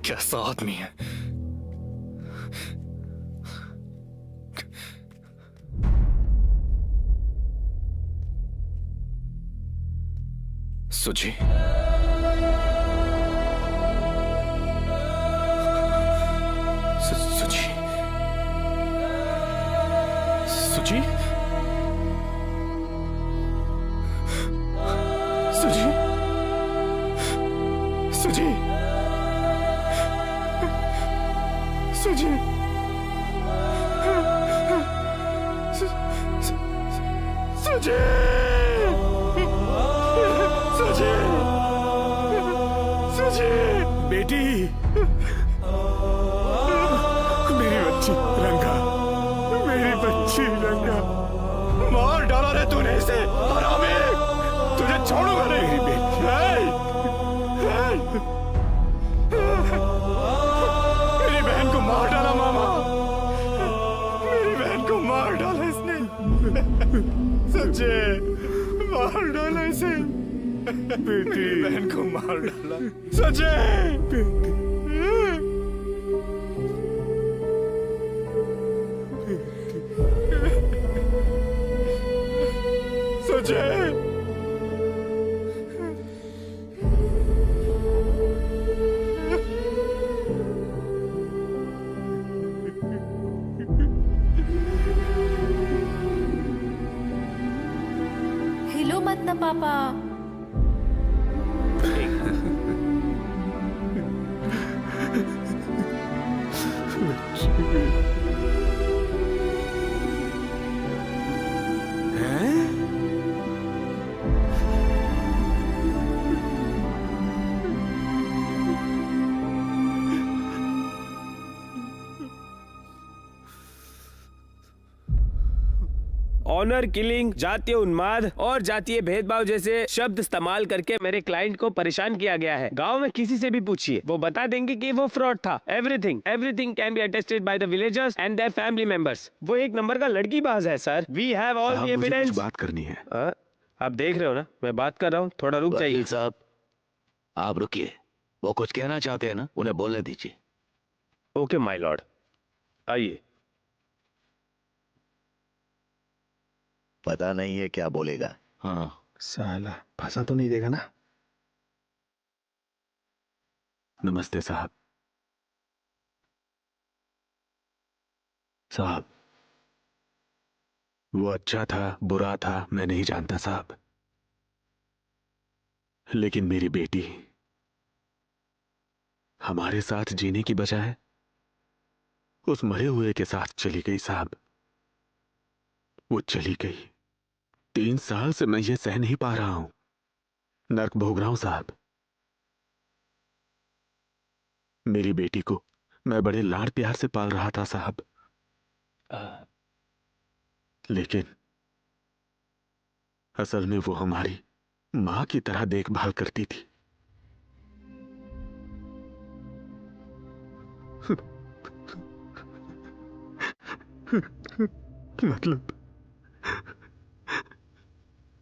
कैसा आदमी है। सुजी, सुजी, सुजी, सुजी, सुजी, सुजी, सुजी, सुजी, सुजी, बेटी, मेरी बच्ची रंगा, मेरी बच्ची रंगा, मार डाला रे तूने इसे, हरामी, तुझे छोड़ूंगा नहीं। मेरी बेटी, मेरी बहन को मार डाला मामा, मेरी बहन को मार डाला इसने, सच्चे मार डाला इसे, बेटी बहन को मार डाला, सच्चे बेटी, सच्चे। हिलो मत ना पापा। ऑनर किलिंग, जातीय उन्माद और जातीय भेदभाव जैसे शब्द इस्तेमाल करके मेरे क्लाइंट को परेशान किया गया है। गांव में किसी से भी पूछिए, वो बता देंगे कि वो फ्रॉड था। Everything can be attested by the villagers and their family members. वो एक नंबर का लड़की बाज है sir. We have all the evidence. बात करनी है। आप देख रहे हो ना, मैं बात कर रहा हूँ, थोड़ा रुक जाइए। साहब आप रुकिए, वो कुछ कहना चाहते हैं ना, उन्हें बोलने दीजिए। ओके माय लॉर्ड, आइए। पता नहीं है क्या बोलेगा। हाँ, साला फंसा तो नहीं देगा ना? नमस्ते साहब। साहब, वो अच्छा था बुरा था मैं नहीं जानता साहब, लेकिन मेरी बेटी हमारे साथ जीने की बजाय उस मरे हुए के साथ चली गई साहब। वो चली गई। 3 साल से मैं ये सह नहीं पा रहा हूं, नर्क भोग रहा हूं साहब। मेरी बेटी को मैं बड़े लाड प्यार से पाल रहा था साहब, लेकिन असल में वो हमारी मां की तरह देखभाल करती थी। मतलब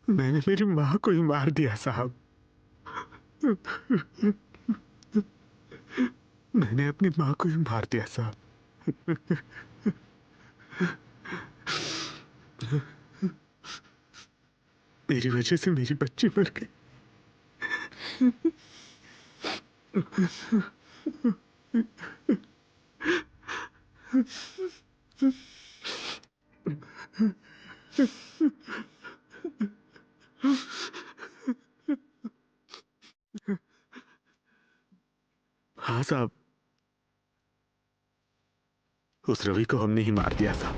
मैंने मेरी मां को ही मार दिया साहब। मैंने अपनी मां को ही मार दिया साहब। मेरी वजह से मेरी बच्ची मर गई। हाँ साहब, उस रवि को हमने ही मार दिया साहब।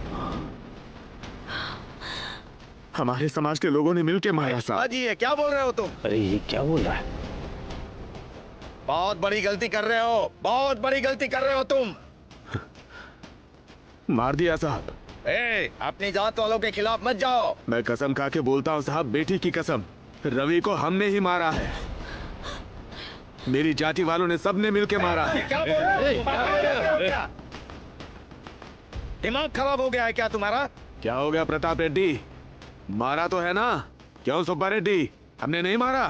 हमारे समाज के लोगों ने मिलकर मारा साहब। जी ये क्या बोल रहे हो तुम? अरे ये क्या बोल रहा है? बहुत बड़ी गलती कर रहे हो, बहुत बड़ी गलती कर रहे हो तुम। मार दिया साहब। अपनी जात वालों के खिलाफ मत जाओ। मैं कसम खा के बोलता हूँ साहब, बेटी की कसम, रवि को हमने ही मारा है। मेरी जाति वालों ने सबने मिलके मारा है। क्या बोल रहे हो? दिमाग खराब हो गया है क्या तुम्हारा? क्या हो गया प्रताप रेड्डी? मारा तो है ना? क्यों सुब्बा रेड्डी, हमने नहीं मारा?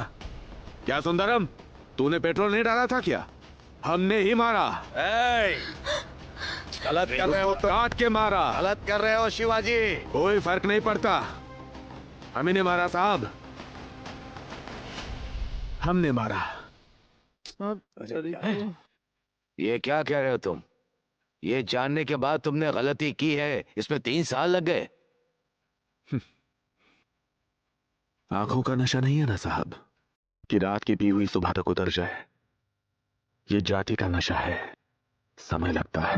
क्या सुंदरम, तूने पेट्रोल नहीं डाला था क्या? हमने ही मारा। गलत कर रहे हो, काट के मारा। गलत कर रहे हो शिवाजी। कोई फर्क नहीं पड़ता, हमें ने मारा साहब, हमने मारा। ये क्या कह रहे हो तुम? ये जानने के बाद तुमने गलती की है, इसमें 3 साल लग गए। आंखों का नशा नहीं है ना साहब कि रात की पी हुई सुबह तक उतर जाए। ये जाति का नशा है, समय लगता है।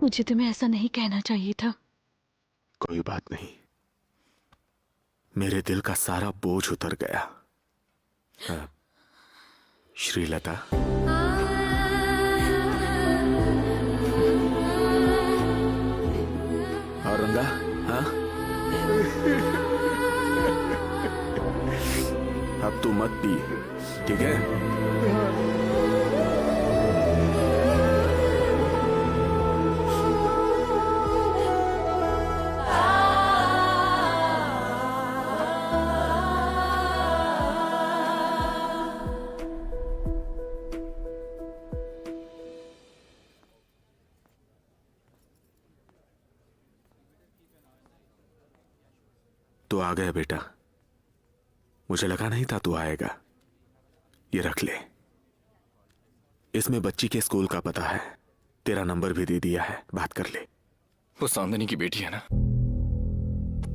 मुझे तुम्हें ऐसा नहीं कहना चाहिए था। कोई बात नहीं, मेरे दिल का सारा बोझ उतर गया। श्रीलता, औरंगा, हाँ? अब तू मत पी, ठीक है? तू आ गया बेटा, मुझे लगा नहीं था तू आएगा। ये रख ले, इसमें बच्ची के स्कूल का पता है, तेरा नंबर भी दे दिया है, बात कर ले। वो सांदनी की बेटी है ना?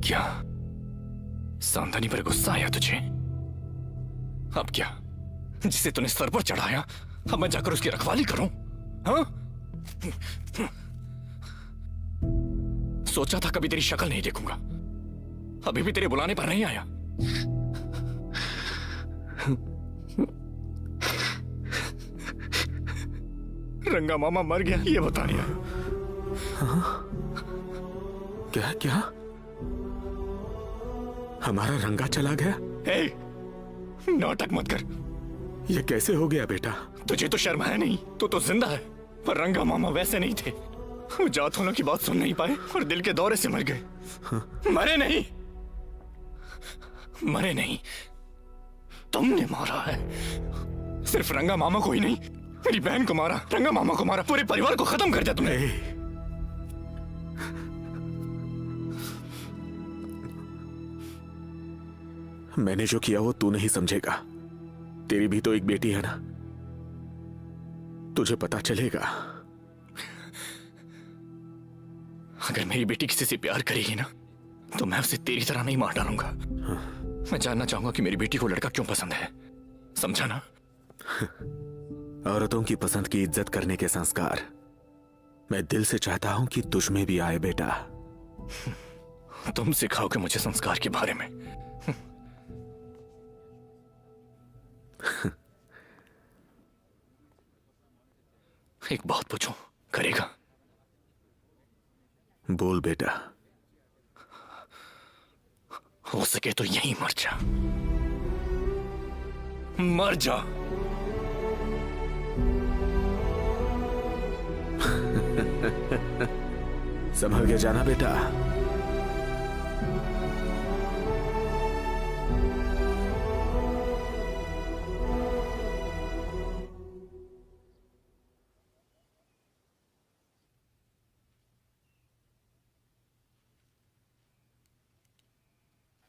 क्या सांदनी पर गुस्सा आया तुझे? अब क्या, जिसे तूने सर पर चढ़ाया, अब मैं जाकर उसकी रखवाली करूं? हाँ? सोचा था कभी तेरी शक्ल नहीं देखूंगा, अभी भी तेरे बुलाने पर नहीं आया। रंगा मामा मर गया ये बताने आया। क्या क्या? हमारा रंगा चला गया? ए, नाटक मत कर। ये कैसे हो गया बेटा? तुझे तो शर्म है नहीं, तू तो जिंदा है। पर रंगा मामा वैसे नहीं थे। वो जात वालों की बात सुन नहीं पाए और दिल के दौरे से मर गए। मरे नहीं, मरे नहीं, तुमने मारा है। सिर्फ रंगा मामा को ही नहीं, मेरी बहन को मारा, रंगा मामा को मारा, पूरे परिवार को खत्म कर दिया तुमने। मैंने जो किया वो तू नहीं समझेगा। तेरी भी तो एक बेटी है ना, तुझे पता चलेगा। अगर मेरी बेटी किसी से प्यार करेगी ना, तो मैं उसे तेरी तरह नहीं मार डालूंगा। मैं जानना चाहूंगा कि मेरी बेटी को लड़का क्यों पसंद है, समझा ना? औरतों की पसंद की इज्जत करने के संस्कार मैं दिल से चाहता हूं कि तुझ में भी आए बेटा। तुम सिखाओगे मुझे संस्कार के बारे में। एक बात पूछूं, करेगा? बोल बेटा। हो सके तो यहीं मर जा, मर जा। संभल के जाना बेटा।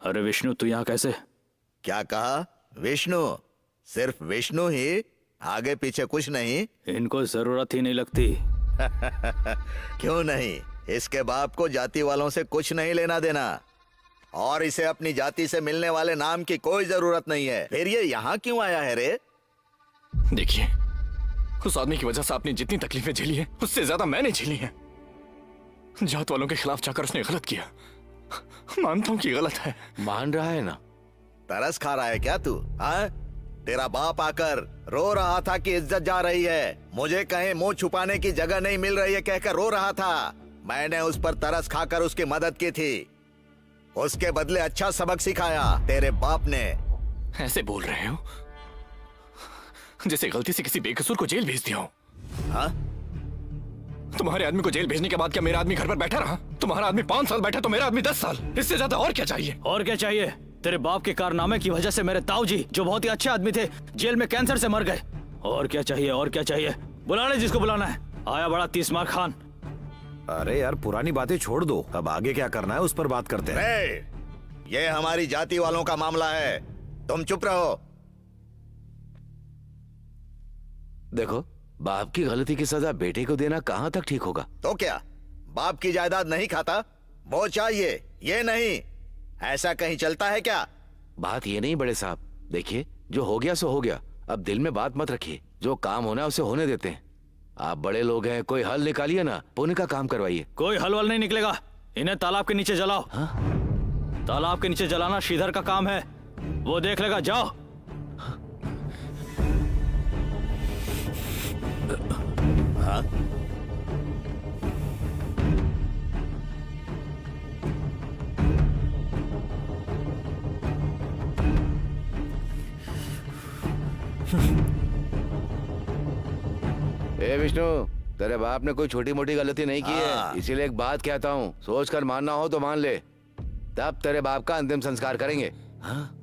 अरे विष्णु, तू यहाँ कैसे? क्या कहा? विष्णु? सिर्फ विष्णु ही? आगे पीछे कुछ नहीं? इनको जरूरत ही नहीं लगती। क्यों नहीं? इसके बाप को जाति वालों से कुछ नहीं लेना देना, और इसे अपनी जाति से मिलने वाले नाम की कोई जरूरत नहीं है। फिर ये यहाँ क्यों आया है रे? देखिए, उस आदमी की वजह से आपने जितनी तकलीफें झेली हैं, उससे ज्यादा मैंने झेली हैं। जात वालों के खिलाफ जाकर उसने गलत किया। मानता हूं कि गलत है। मान रहा है ना? तरस खा रहा है क्या तू? हाँ? तेरा बाप आकर रो रहा था कि इज्जत जा रही है, मुझे कहीं मुंह छुपाने की जगह नहीं मिल रही है कहकर रो रहा था। मैंने उस पर तरस खाकर उसकी मदद की थी, उसके बदले अच्छा सबक सिखाया तेरे बाप ने। ऐसे बोल रहे हो जैसे गलती से किसी बेकसूर को जेल भेज दिया हो। हाँ? तुम्हारे आदमी को जेल भेजने के बाद क्या मेरा आदमी घर पर बैठा रहा? तुम्हारा आदमी 5 साल बैठा तो मेरा आदमी 10 साल। इससे ज्यादा और क्या चाहिए? और क्या चाहिए? तेरे बाप के कारनामे की वजह से मेरे ताऊ जी, जो बहुत ही अच्छे आदमी थे, जेल में कैंसर से मर गए। और क्या चाहिए? और क्या चाहिए? बुला ले जिसको बुलाना है। आया बड़ा तीसमार खान। अरे यार, पुरानी बातें छोड़ दो, अब आगे क्या करना है उस पर बात करते हैं। ये हमारी जाति वालों का मामला है, तुम चुप रहो। देखो, बाप की गलती की सजा बेटे को देना कहाँ तक ठीक होगा? तो क्या बाप की जायदाद नहीं खाता? वो चाहिए, ये नहीं। ऐसा कहीं चलता है क्या? बात ये नहीं बड़े साहब, देखिए जो हो गया सो हो गया, अब दिल में बात मत रखिए। जो काम होना है उसे होने देते हैं। आप बड़े लोग हैं, कोई हल निकालिए ना, पुण्य का काम करवाइए। कोई हल वल नहीं निकलेगा, इन्हें तालाब के नीचे जलाओ। हाँ? तालाब के नीचे जलाना श्रीधर का काम है, वो देख लेगा। जाओ। हाँ? ए विष्णु, तेरे बाप ने कोई छोटी मोटी गलती नहीं की है, इसीलिए एक बात कहता हूँ, सोच कर मानना हो तो मान ले, तब तेरे बाप का अंतिम संस्कार करेंगे। हाँ?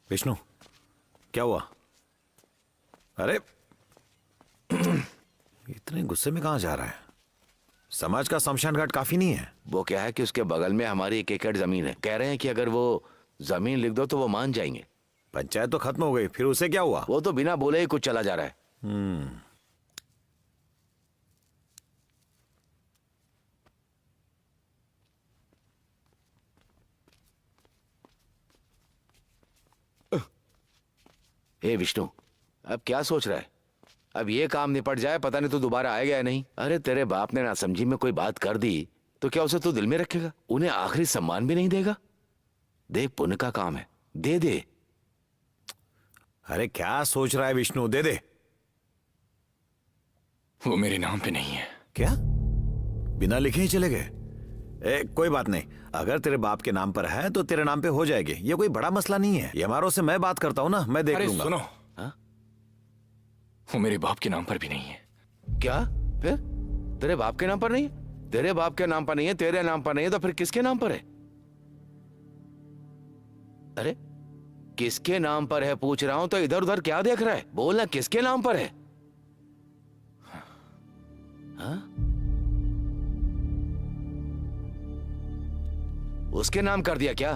विष्णु, क्या हुआ? अरे इतने गुस्से में कहां जा रहा है? समाज का शमशान घाट काफी नहीं है? वो क्या है कि उसके बगल में हमारी 1 एकड़ जमीन है, कह रहे हैं कि अगर वो जमीन लिख दो तो वो मान जाएंगे। पंचायत तो खत्म हो गई, फिर उसे क्या हुआ? वो तो बिना बोले ही कुछ चला जा रहा है। हे विष्णु, अब क्या सोच रहा है? अब ये काम निपट जाए, पता नहीं तू दोबारा आएगा या नहीं। अरे तेरे बाप ने नासमझी में कोई बात कर दी तो क्या उसे तू दिल में रखेगा? उन्हें आखिरी सम्मान भी नहीं देगा? देख, पुण्य का काम है, दे दे, अरे क्या सोच रहा है विष्णु? दे दे। वो मेरे नाम पे नहीं है। क्या? बिना लिखे ही चले गए? कोई बात नहीं, अगर तेरे बाप के नाम पर है तो तेरे नाम पे हो जाएगी, ये कोई बड़ा मसला नहीं है। एमआरओ से मैं बात करता हूँ ना, मैं देख अरे लूंगा। सुनो, वो मेरे बाप के नाम पर भी नहीं है। क्या? फिर तेरे बाप के नाम पर नहीं है? तेरे बाप के नाम पर नहीं है, तेरे नाम पर नहीं है, तो फिर किसके नाम पर है? अरे किसके नाम पर है पूछ रहा हूं, तो इधर उधर क्या देख रहा है? बोलना किसके नाम पर है? हाँ? उसके नाम कर दिया क्या?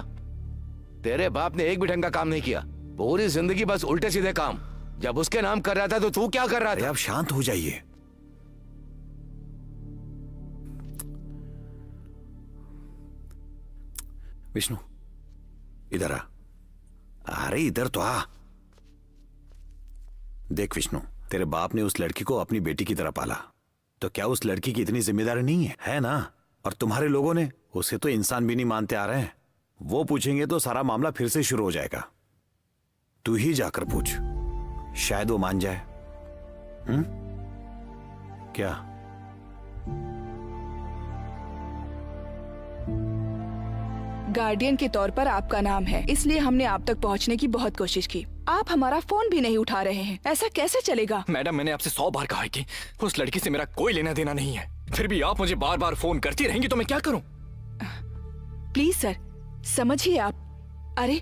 तेरे बाप ने एक भी ढंग का काम नहीं किया, पूरी जिंदगी बस उल्टे सीधे काम। जब उसके नाम कर रहा था तो तू क्या कर रहा था? आप शांत हो जाइए। विष्णु इधर आ। अरे इधर तो आ। देख विष्णु, तेरे बाप ने उस लड़की को अपनी बेटी की तरह पाला, तो क्या उस लड़की की इतनी जिम्मेदारी नहीं है ना? और तुम्हारे लोगों ने उसे तो इंसान भी नहीं मानते आ रहे हैं। वो पूछेंगे तो सारा मामला फिर से शुरू हो जाएगा। तू ही जाकर पूछ, शायद वो मान जाए। क्या? गार्डियन के तौर पर आपका नाम है, इसलिए हमने आप तक पहुंचने की बहुत कोशिश की। आप हमारा फोन भी नहीं उठा रहे हैं, ऐसा कैसे चलेगा? मैडम, मैंने आपसे 100 बार कहा है कि उस लड़की से मेरा कोई लेना देना नहीं है, फिर भी आप मुझे बार बार फोन करती रहेंगी तो मैं क्या करूं? प्लीज सर, समझिए आप। अरे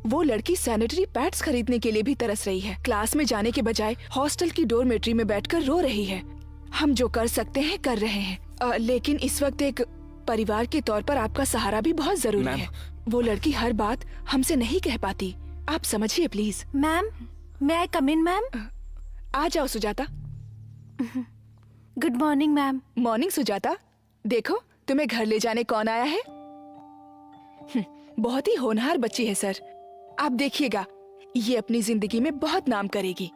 वो लड़की सैनिटरी पैड्स खरीदने के लिए भी तरस रही है। क्लास में जाने के बजाय हॉस्टल की डोरमेट्री में बैठकर रो रही है। हम जो कर सकते हैं कर रहे हैं, लेकिन इस वक्त एक परिवार के तौर पर आपका सहारा भी बहुत जरूरी है। वो लड़की हर बात हमसे नहीं कह पाती, आप समझिए प्लीज। मैम, मैं आई कम इन मैम? आ जाओ Sujata. Good morning ma'am. Morning Sujata. देखो तुम्हें घर ले जाने कौन आया है। बहुत ही होनहार बच्ची है सर, आप देखिएगा ये अपनी जिंदगी में बहुत नाम करेगी।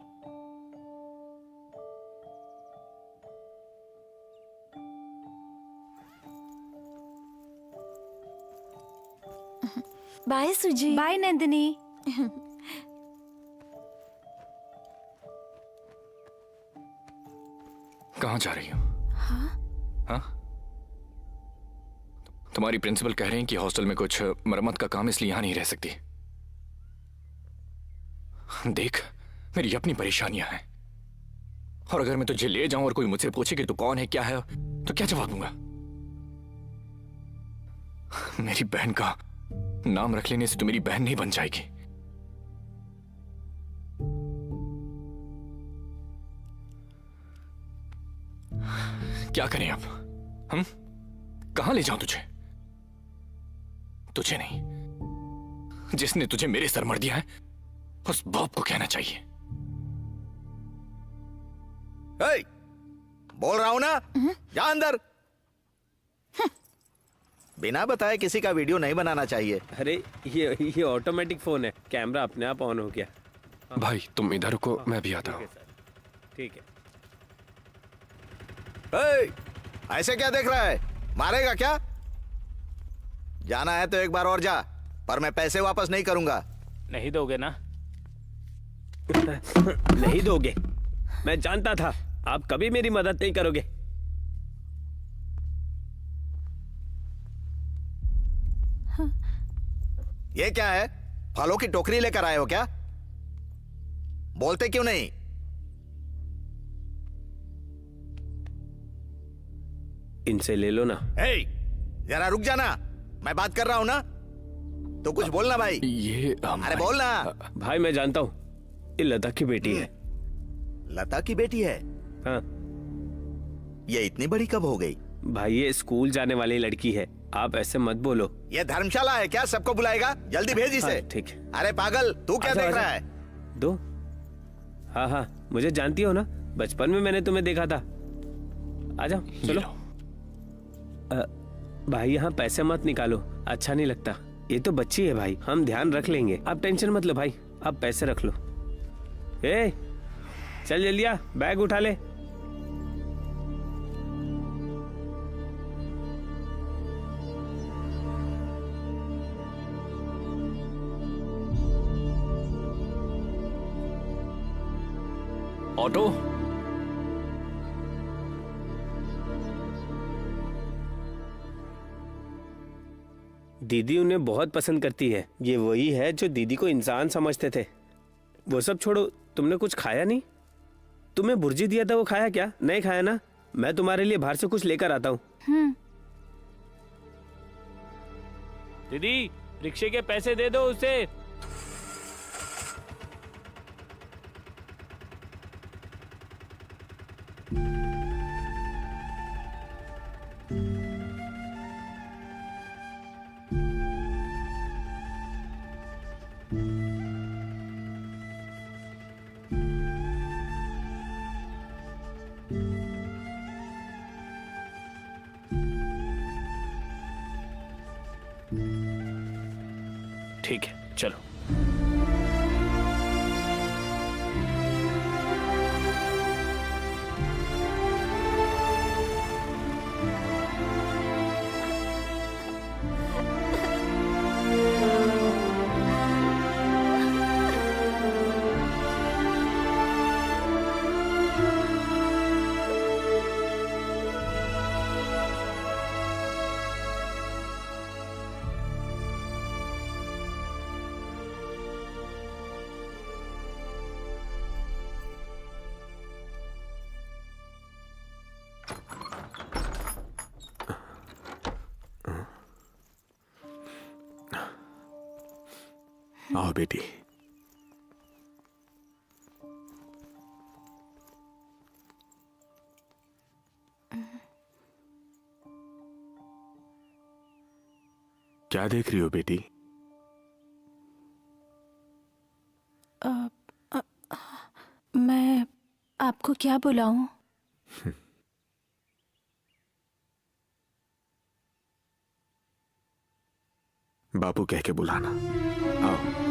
बाय सुजी। बाय नंदिनी। कहाँ जा रही हो? हाँ? तुम्हारी प्रिंसिपल कह रहे हैं कि हॉस्टल में कुछ मरम्मत का काम, इसलिए यहाँ नहीं रह सकती। देख, मेरी अपनी परेशानियां हैं, और अगर मैं तुझे ले जाऊं और कोई मुझसे पूछे कि तू कौन है, क्या है, तो क्या जवाब दूंगा? मेरी बहन का नाम रख लेने से तू मेरी बहन नहीं बन जाएगी। क्या करें अब? हम कहां ले जाऊं तुझे? तुझे नहीं, जिसने तुझे मेरे सर मर दिया है उस बाप को कहना चाहिए। बोल रहा हूं ना, जा अंदर। बिना बताए किसी का वीडियो नहीं बनाना चाहिए। अरे ये ऑटोमेटिक फोन है, कैमरा अपने आप ऑन हो गया। भाई तुम इधर रुको, मैं भी आता हूँ। ठीक है। ऐसे क्या देख रहा है? मारेगा क्या? जाना है तो एक बार और जा, पर मैं पैसे वापस नहीं करूंगा। नहीं दोगे ना? नहीं दोगे? मैं जानता था आप कभी मेरी मदद नहीं करोगे। ये क्या है? फलों की टोकरी लेकर आए हो क्या? बोलते क्यों नहीं? इनसे ले लो ना। जरा रुक जाना, मैं बात कर रहा हूं ना। तो कुछ बोलना भाई। ये अरे बोलना। भाई मैं जानता हूँ, ये लता की बेटी है। लता की बेटी है? हाँ। ये इतनी बड़ी कब हो गई? भाई ये स्कूल जाने वाली लड़की है, आप ऐसे मत बोलो। ये धर्मशाला है क्या? सबको बुलाएगा? जल्दी भेज इसे। ठीक है। अरे पागल, तू क्या देख रहा है? दो। हाँ हाँ, मुझे जानती हो ना, बचपन में मैंने तुम्हें देखा था। आ जाओ, चलो। भाई यहाँ पैसे मत निकालो, अच्छा नहीं लगता। ये तो बच्ची है भाई, हम ध्यान रख लेंगे, आप टेंशन मत लो भाई, आप पैसे रख लो। ए, चल जल्दी आ, बैग उठा ले। ऑटो। दीदी उन्हें बहुत पसंद करती है। ये वही है जो दीदी को इंसान समझते थे। वो सब छोड़ो, तुमने कुछ खाया नहीं? तुम्हें बुर्जी दिया था, वो खाया क्या? नहीं खाया ना? मैं तुम्हारे लिए बाहर से कुछ लेकर आता हूँ। दीदी, रिक्शे के पैसे दे दो उसे। ठीक है, चलो। आओ बेटी। क्या देख रही हो बेटी? मैं आपको क्या बुलाऊं? बापू कह के बुलाना। आओ।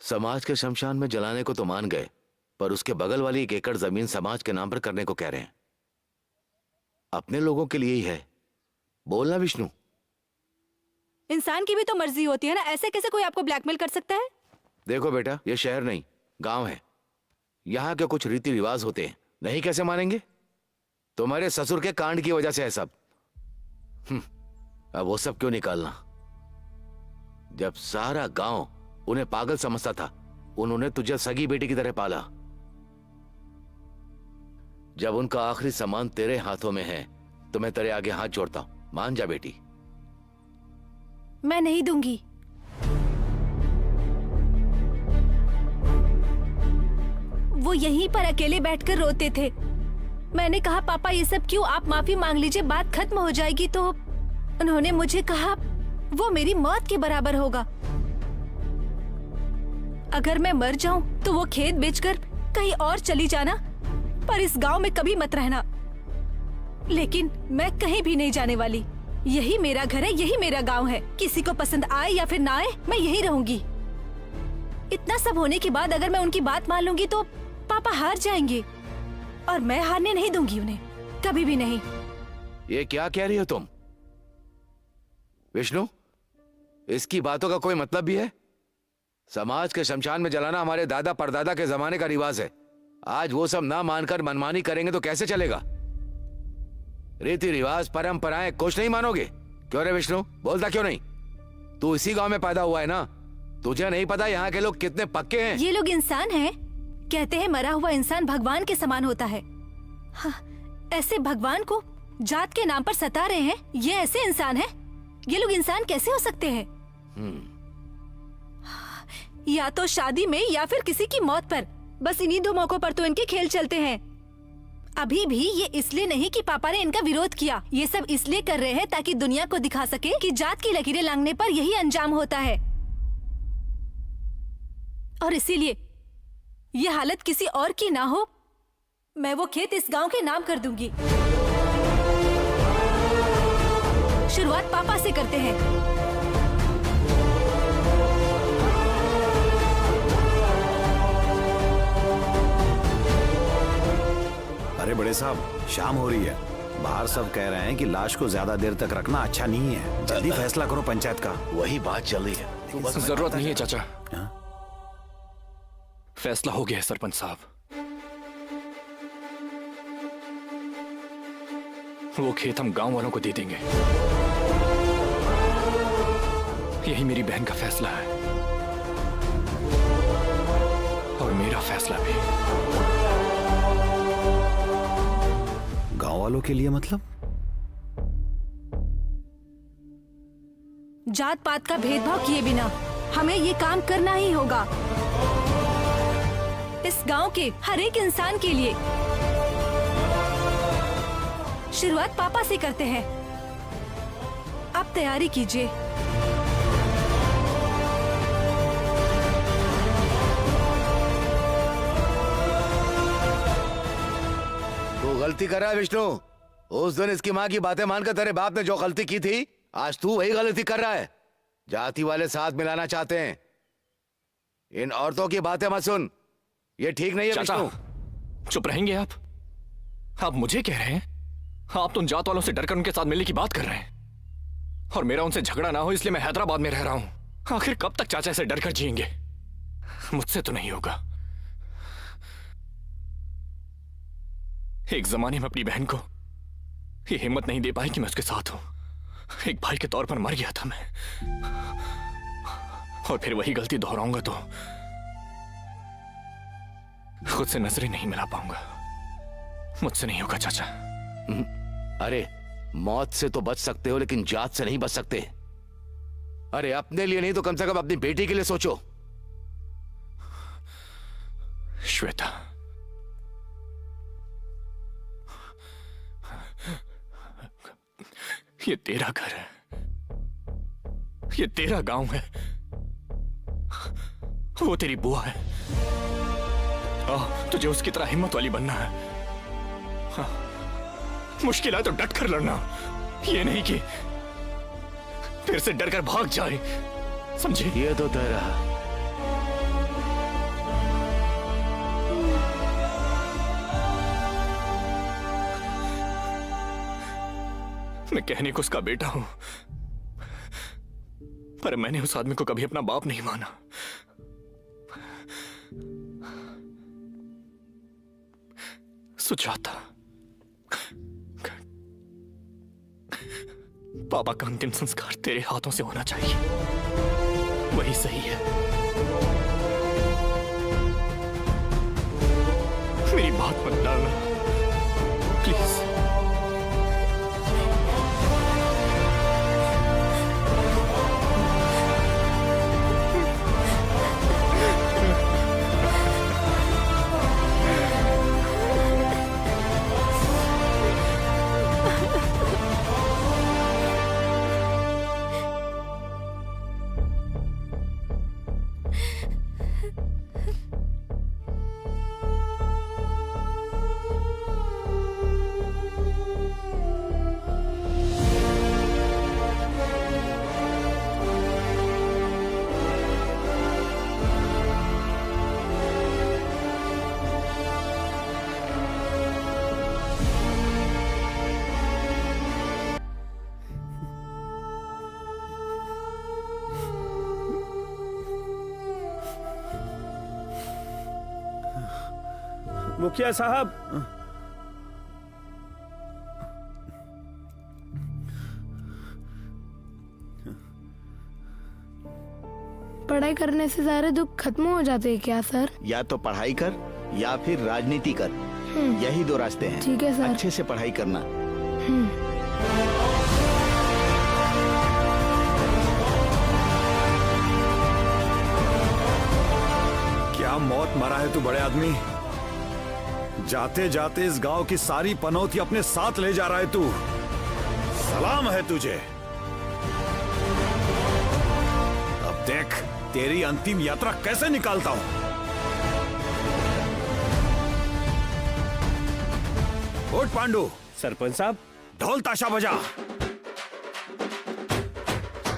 समाज के शमशान में जलाने को तो मान गए, पर उसके बगल वाली 1 एकड़ जमीन समाज के नाम पर करने को कह रहे हैं। अपने लोगों के लिए ही है। बोलना विष्णु। इंसान की भी तो मर्जी होती है ना, ऐसे कैसे कोई आपको ब्लैकमेल कर सकता है? देखो बेटा, ये शहर नहीं गांव है। यहाँ के कुछ रीति रिवाज होते हैं, नहीं कैसे मानेंगे? तुम्हारे ससुर के कांड की वजह से है सब। अब वो सब क्यों निकालना? जब सारा गांव उन्हें पागल समझता था, उन्होंने तुझे सगी बेटी की तरह पाला। जब उनका आखिरी सामान तेरे हाथों में है तो मैं तेरे आगे हाथ जोड़ता हूं। मान जा बेटी। मैं नहीं दूंगी। वो यहीं पर अकेले बैठकर रोते थे। मैंने कहा पापा ये सब क्यों, आप माफी मांग लीजिए, बात खत्म हो जाएगी। तो उन्होंने मुझे कहा वो मेरी मौत के बराबर होगा। अगर मैं मर जाऊं तो वो खेत बेचकर कहीं और चली जाना, पर इस गांव में कभी मत रहना। लेकिन मैं कहीं भी नहीं जाने वाली। यही मेरा घर है, यही मेरा गांव है। किसी को पसंद आए या फिर ना आए, मैं यहीं रहूंगी। इतना सब होने के बाद अगर मैं उनकी बात मान लूंगी तो पापा हार जाएंगे, और मैं हारने नहीं दूंगी उन्हें, कभी भी नहीं। ये क्या कह रही हो तुम विष्णु? इसकी बातों का कोई मतलब भी है? समाज के शमशान में जलाना हमारे दादा परदादा के जमाने का रिवाज है। आज वो सब ना मानकर मनमानी करेंगे तो कैसे चलेगा? रीति रिवाज परंपराएं कुछ नहीं मानोगे? क्यों रे विष्णु, बोलता क्यों नहीं? तू इसी गांव में पैदा हुआ है ना? तुझे नहीं पता यहाँ के लोग कितने पक्के हैं? ये लोग इंसान हैं। कहते हैं मरा हुआ इंसान भगवान के समान होता है। हाँ, ऐसे भगवान को जात के नाम पर सता रहे हैं। ये ऐसे इंसान हैं? ये लोग इंसान कैसे हो सकते हैं? या तो शादी में या फिर किसी की मौत पर। बस इन्हीं दो मौकों पर तो इनके खेल चलते हैं। अभी भी ये इसलिए नहीं कि पापा ने इनका विरोध किया। ये सब इसलिए कर रहे हैं ताकि दुनिया को दिखा सके कि जात की लकीरें लांघने पर यही अंजाम होता है। और इसीलिए ये हालत किसी और की ना हो, मैं वो खेत इस गांव के नाम कर दूंगी। शुरुआत पापा से करते हैं। अरे बड़े साहब, शाम हो रही है। बाहर सब कह रहे हैं कि लाश को ज्यादा देर तक रखना अच्छा नहीं है। जल्दी फैसला करो पंचायत का। वही बात चल रही है। जरूरत नहीं है चाचा। हाँ? फैसला हो गया है सरपंच साहब। वो खेत हम गांव वालों को दे देंगे। यही मेरी बहन का फैसला है और मेरा फैसला भी। गांव वालों के लिए मतलब? जात पात का भेदभाव किए बिना हमें ये काम करना ही होगा, इस गांव के हर एक इंसान के लिए। शुरुआत पापा से करते हैं। आप तैयारी कीजिए। तू गलती कर रहा है विष्णु। उस दिन इसकी माँ की बातें मानकर तेरे बाप ने जो गलती की थी, आज तू वही गलती कर रहा है। जाति वाले साथ मिलाना चाहते हैं। इन औरतों की बातें मत सुन, ये ठीक नहीं है विष्णु। चुप रहेंगे आप? आप मुझे कह रहे हैं? आप तो उन जात वालों से डरकर उनके साथ मिलने की बात कर रहे हैं और मेरा उनसे झगड़ा ना हो इसलिए मैं हैदराबाद में रह रहा हूं। आखिर कब तक चाचा से डरकर जिएंगे? मुझसे तो नहीं होगा। एक जमाने में अपनी बहन को ये हिम्मत नहीं दे पाई कि मैं उसके साथ हूं। एक भाई के तौर पर मर गया था मैं, और फिर वही गलती दोहराऊंगा तो खुद से नजरें नहीं मिला पाऊंगा। मुझसे नहीं होगा चाचा। अरे मौत से तो बच सकते हो लेकिन जात से नहीं बच सकते। अरे अपने लिए नहीं तो कम से कम अपनी बेटी के लिए सोचो। श्वेता, ये तेरा घर है, ये तेरा गांव है, वो तेरी बुआ है। तुझे उसकी तरह हिम्मत वाली बनना है। हाँ, मुश्किल है तो डट कर लड़ना, ये नहीं कि फिर से डरकर भाग जाए, समझे? ये तो तेरा मैं कहने को उसका बेटा हूं, पर मैंने उस आदमी को कभी अपना बाप नहीं माना। सुजाता, पापा का अंतिम संस्कार तेरे हाथों से होना चाहिए, वही सही है। मेरी बात मत डालना प्लीज। मुखिया साहब, पढ़ाई करने से सारे दुख खत्म हो जाते हैं क्या सर? या तो पढ़ाई कर या फिर राजनीति कर, यही दो रास्ते हैं। ठीक है सर। अच्छे से पढ़ाई करना। क्या मौत मरा है तू बड़े आदमी? जाते जाते इस गांव की सारी पनौती अपने साथ ले जा रहा है तू। सलाम है तुझे। अब देख तेरी अंतिम यात्रा कैसे निकालता हूं। उठ पांडु। सरपंच साहब, ढोल ताशा बजा।